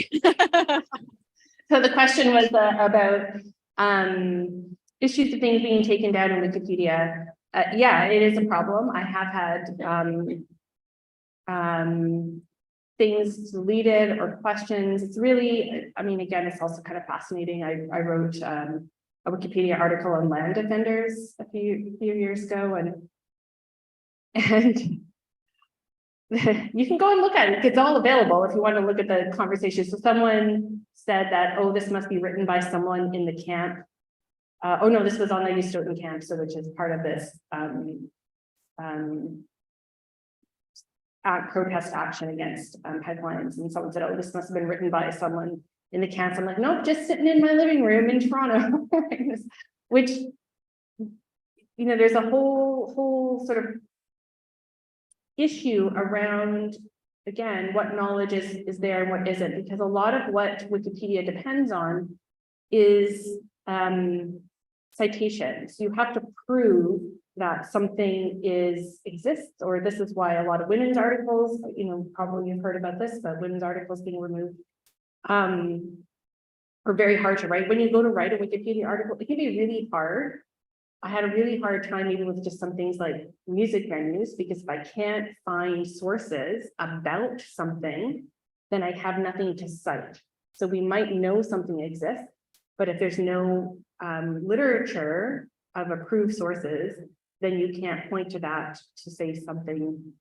So the question was about issues of things being taken down in Wikipedia. Yeah, it is a problem. I have had things deleted or questions. It's really, I mean, again, it's also kind of fascinating. I wrote a Wikipedia article on land defenders a few years ago, and you can go and look at it. It's all available if you want to look at the conversation. So someone said that, oh, this must be written by someone in the camp. Oh no, this was on the Ustoten camp, so which is part of this protest action against pipelines. And someone said, oh, this must have been written by someone in the camps. I'm like, nope, just sitting in my living room in Toronto. Which, you know, there's a whole sort of issue around, again, what knowledge is there and what isn't, because a lot of what Wikipedia depends on is citations. You have to prove that something exists, or this is why a lot of women's articles, you know, probably you've heard about this, but women's articles being removed are very hard to write. When you go to write a Wikipedia article, it can be really hard. I had a really hard time even with just some things like music venues, because if I can't find sources about something, then I have nothing to cite. So we might know something exists, but if there's no literature of approved sources, then you can't point to that to say something,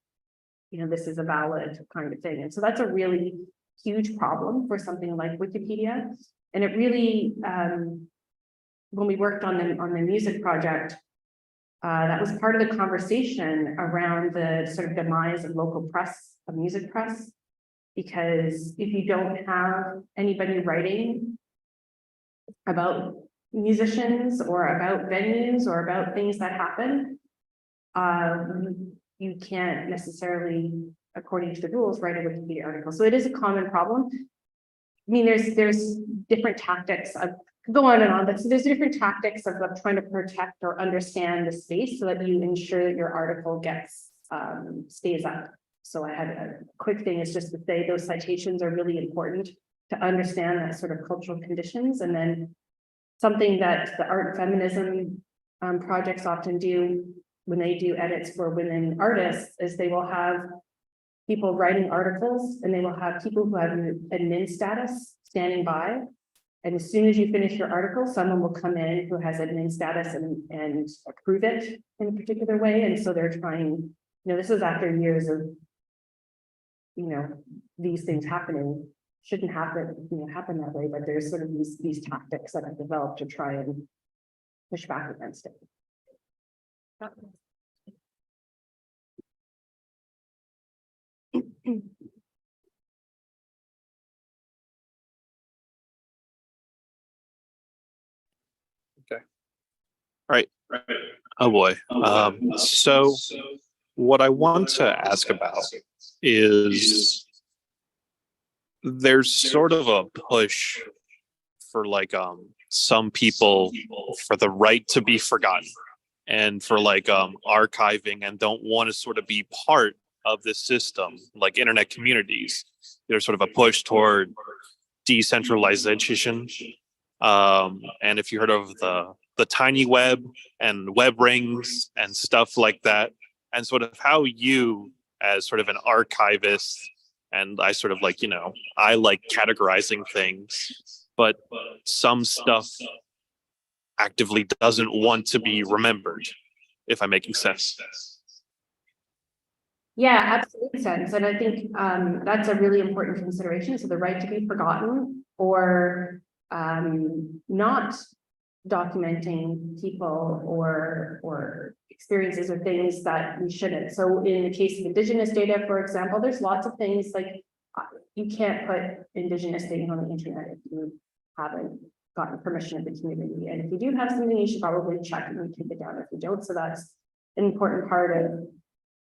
you know, this is a valid kind of thing. And so that's a really huge problem for something like Wikipedia. And it really, when we worked on the music project, that was part of the conversation around the sort of demise of local press, of music press, because if you don't have anybody writing about musicians or about venues or about things that happen, you can't necessarily, according to the rules, write a Wikipedia article. So it is a common problem. I mean, there's different tactics of, go on and on, but so there's different tactics of trying to protect or understand the space so that you ensure that your article gets stays up. So I had a quick thing is just to say those citations are really important to understand that sort of cultural conditions. And then something that the art and feminism projects often do when they do edits for women artists is they will have people writing articles, and they will have people who have admin status standing by And as soon as you finish your article, someone will come in who has admin status and approve it in a particular way. And so they're trying, this is after years of, these things happening. Shouldn't happen, happen that way, but there's sort of these tactics that have developed to try and push back against it. Right. Oh boy. So what I want to ask about is there's sort of a push for some people for the right to be forgotten and for archiving and don't want to sort of be part of this system, like internet communities. There's sort of a push toward decentralization. And if you heard of the tiny web and web rings and stuff like that, and sort of how you as sort of an archivist, and I sort of I like categorizing things, but some stuff actively doesn't want to be remembered, if I'm making sense. Yeah, absolutely sense. And I think that's a really important consideration. So the right to be forgotten or not documenting people or experiences or things that we shouldn't. So in the case of Indigenous data, for example, there's lots of things like you can't put Indigenous data on the internet if you haven't gotten permission of the community. And if you do have something, you should probably check and take it down if you don't. So that's an important part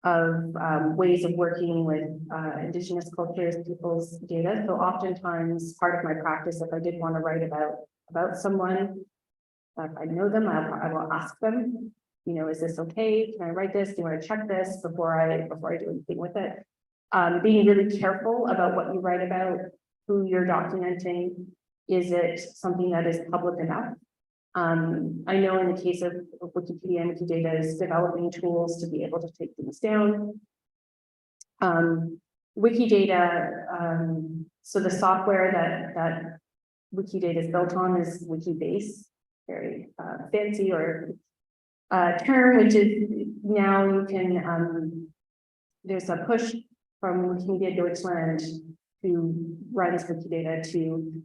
of ways of working with Indigenous cultures, people's data. So oftentimes part of my practice, if I did want to write about someone, if I know them, I will ask them, is this okay? Can I write this? Do you want to check this before I do anything with it? Being really careful about what you write about, who you're documenting. Is it something that is public enough? I know in the case of Wikipedia and Wikidata is developing tools to be able to take things down. Wikidata, so the software that Wikidata is built on is Wikibase, very fancy or term, which is now you can, there's a push from Wikimedia Deutschland who runs Wikidata to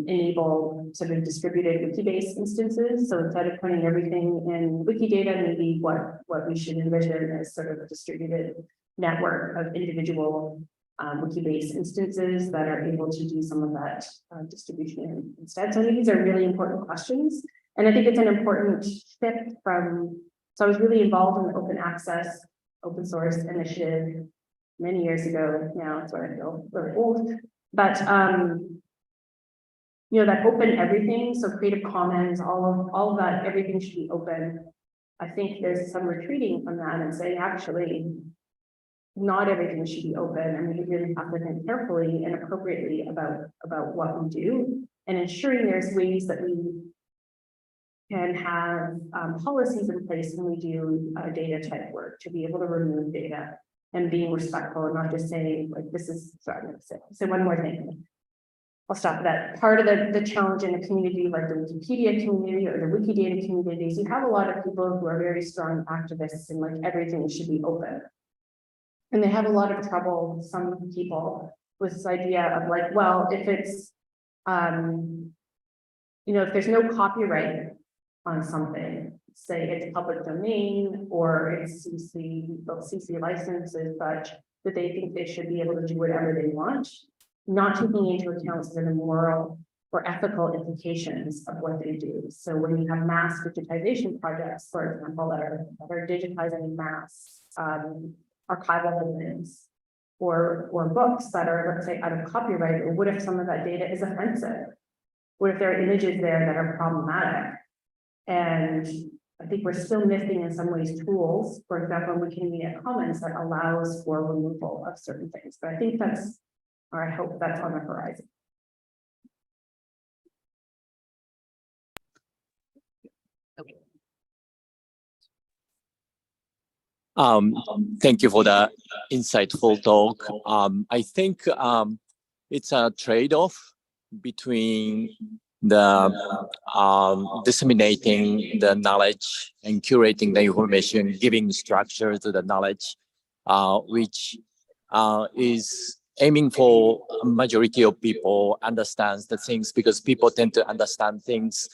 enable sort of distributed Wikibase instances. So instead of putting everything in Wikidata, maybe what we should envision is sort of a distributed network of individual Wikibase instances that are able to do some of that distribution instead. So I think these are really important questions. And I think it's an important shift from, so I was really involved in the open access, open source initiative many years ago now. That's why I feel really old. But that open everything, so Creative Commons, all of that, everything should be open. I think there's some retreating from that and saying, actually, not everything should be open, and we really have to think carefully and appropriately about what we do, and ensuring there's ways that we can have policies in place when we do data type work to be able to remove data and being respectful and not just saying like this is. Sorry, I'm going to say one more thing. I'll stop that. Part of the challenge in a community like the Wikipedia community or the Wikidata communities, you have a lot of people who are very strong activists and like everything should be open. And they have a lot of trouble, some people, with this idea of like, well, if it's, if there's no copyright on something, say it's public domain or it's CC licenses, such that they think they should be able to do whatever they want, not taking into account the moral or ethical implications of what they do. So when you have mass digitization projects, for example, that are digitizing mass archival holdings or books that are, let's say, out of copyright, or what if some of that data is offensive? What if there are images there that are problematic? And I think we're still missing in some ways tools, for example, Wikimedia Commons that allows for removal of certain things. But I think that's, or I hope that's on the horizon. Thank you for the insightful talk. I think it's a trade-off between the disseminating the knowledge and curating the information, giving structure to the knowledge, which is aiming for a majority of people understands the things, because people tend to understand things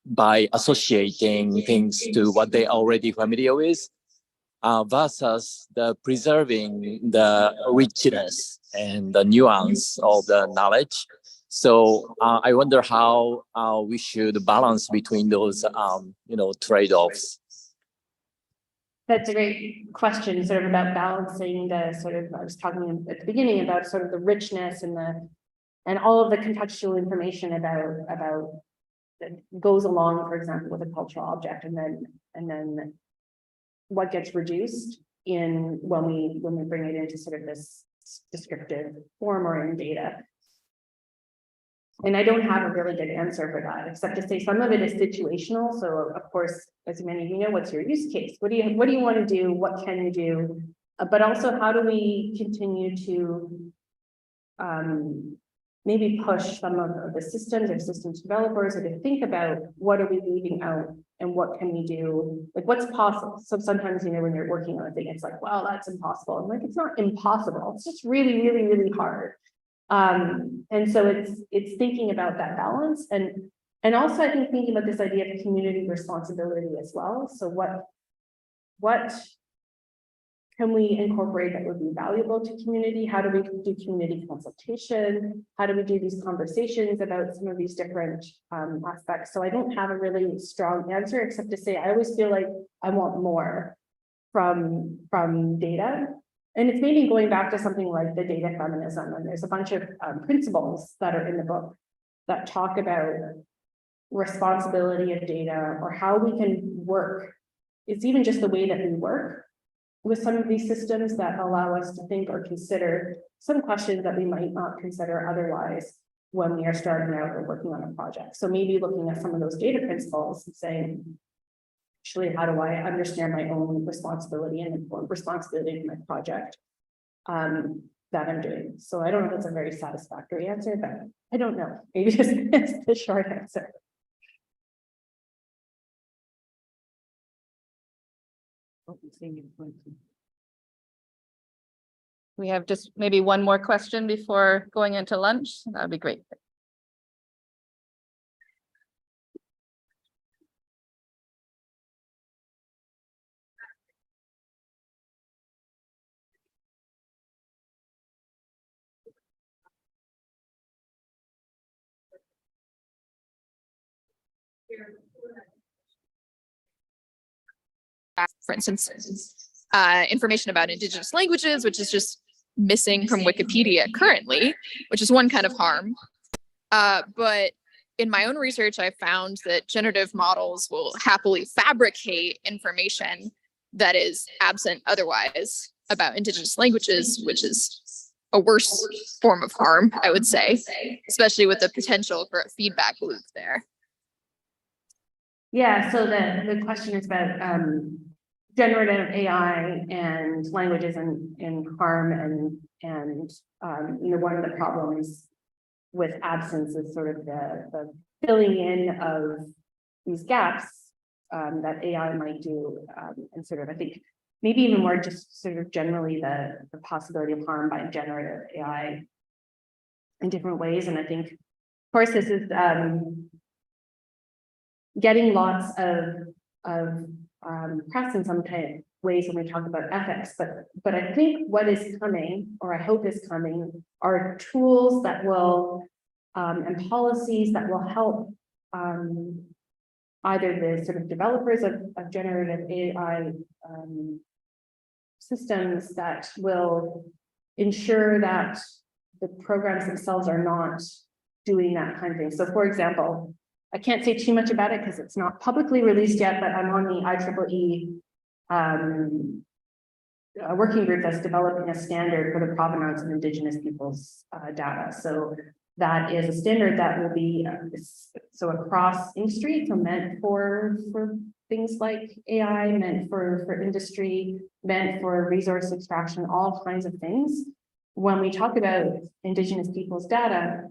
by associating things to what they already familiar with, versus the preserving the richness and the nuance of the knowledge. So I wonder how we should balance between those, trade-offs. That's a great question, sort of about balancing the sort of, I was talking at the beginning about sort of the richness and all of the contextual information about that goes along, for example, with a cultural object, and then what gets reduced in when we bring it into sort of this descriptive form or in data. And I don't have a really good answer for that, except to say some of it is situational. So of course, as many of you know, what's your use case? What do you want to do? What can you do? But also, how do we continue to maybe push some of the systems or systems developers, or to think about what are we leaving out and what can we do? Like what's possible? So sometimes, when you're working on a thing, it's like, well, that's impossible. I'm like, it's not impossible. It's just really, really, really hard. And so it's thinking about that balance, and also I think thinking about this idea of community responsibility as well. So what can we incorporate that would be valuable to community? How do we do community consultation? How do we do these conversations about some of these different aspects? So I don't have a really strong answer, except to say I always feel like I want more from data. And it's maybe going back to something like the data feminism, and there's a bunch of principles that are in the book that talk about responsibility of data, or how we can work. It's even just the way that we work with some of these systems that allow us to think or consider some questions that we might not consider otherwise when we are starting out or working on a project. So maybe looking at some of those data principles and saying, actually, how do I understand my own responsibility and important responsibility in my project that I'm doing? So I don't know if it's a very satisfactory answer, but I don't know. Maybe just it's the short answer. We have just maybe one more question before going into lunch. That'd be great. For instance, information about Indigenous languages, which is just missing from Wikipedia currently, which is one kind of harm. But in my own research, I found that generative models will happily fabricate information that is absent otherwise about Indigenous languages, which is a worse form of harm, I would say, especially with the potential for a feedback loop there. Yeah, so the question is about generative AI and languages and harm, and one of the problems with absence is sort of the filling in of these gaps that AI might do, and sort of, I think maybe even more just sort of generally the possibility of harm by generative AI in different ways. And I think, of course, this is getting lots of press in some kind of ways when we talk about ethics, but I think what is coming, or I hope is coming, are tools that will and policies that will help either the sort of developers of generative AI systems that will ensure that the programs themselves are not doing that kind of thing. So, for example, I can't say too much about it because it's not publicly released yet, but I'm on the ICCC working group that's developing a standard for the provenance of Indigenous peoples' data. So that is a standard that will be so across industry, so meant for things like AI, meant for industry, meant for resource extraction, all kinds of things. when we talk about Indigenous peoples' data,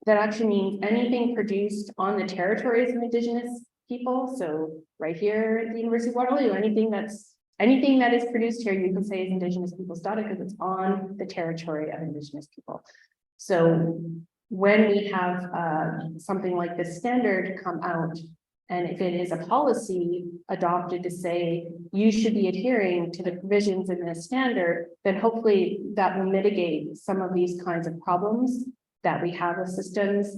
that actually means anything produced on the territories of Indigenous people. So right here at the University of Waterloo, anything that is produced here, you can say is Indigenous peoples' data because it's on the territory of Indigenous people. So when we have something like this standard come out, and if it is a policy adopted to say you should be adhering to the provisions in this standard, then hopefully that will mitigate some of these kinds of problems that we have with systems.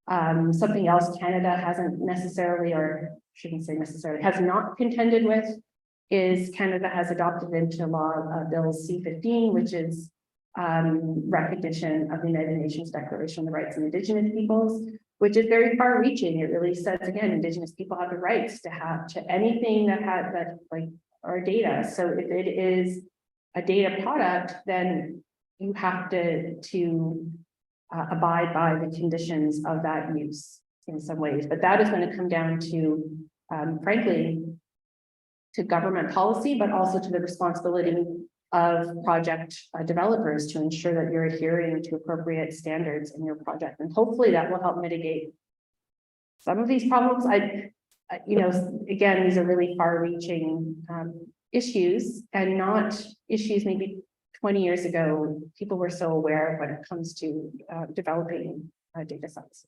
Something else Canada hasn't necessarily, or shouldn't say necessarily, has not contended with is Canada has adopted into law Bill C-15, which is recognition of the United Nations Declaration on the Rights of Indigenous Peoples, which is very far reaching. It really says, again, Indigenous people have the rights to have to anything that had that like our data. So if it is a data product, then you have to abide by the conditions of that use in some ways. But that is going to come down to, frankly, to government policy, but also to the responsibility of project developers to ensure that you're adhering to appropriate standards in your project. And hopefully that will help mitigate some of these problems. Again, these are really far-reaching issues and not issues maybe 20 years ago, people were so aware when it comes to developing data sets.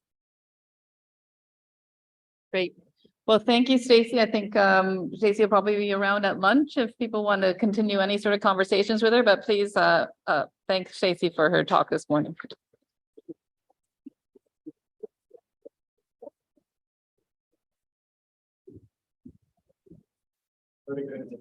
Great. Well, thank you, Stacy. I think Stacy will probably be around at lunch if people want to continue any sort of conversations with her, but please thank Stacy for her talk this morning. Very good.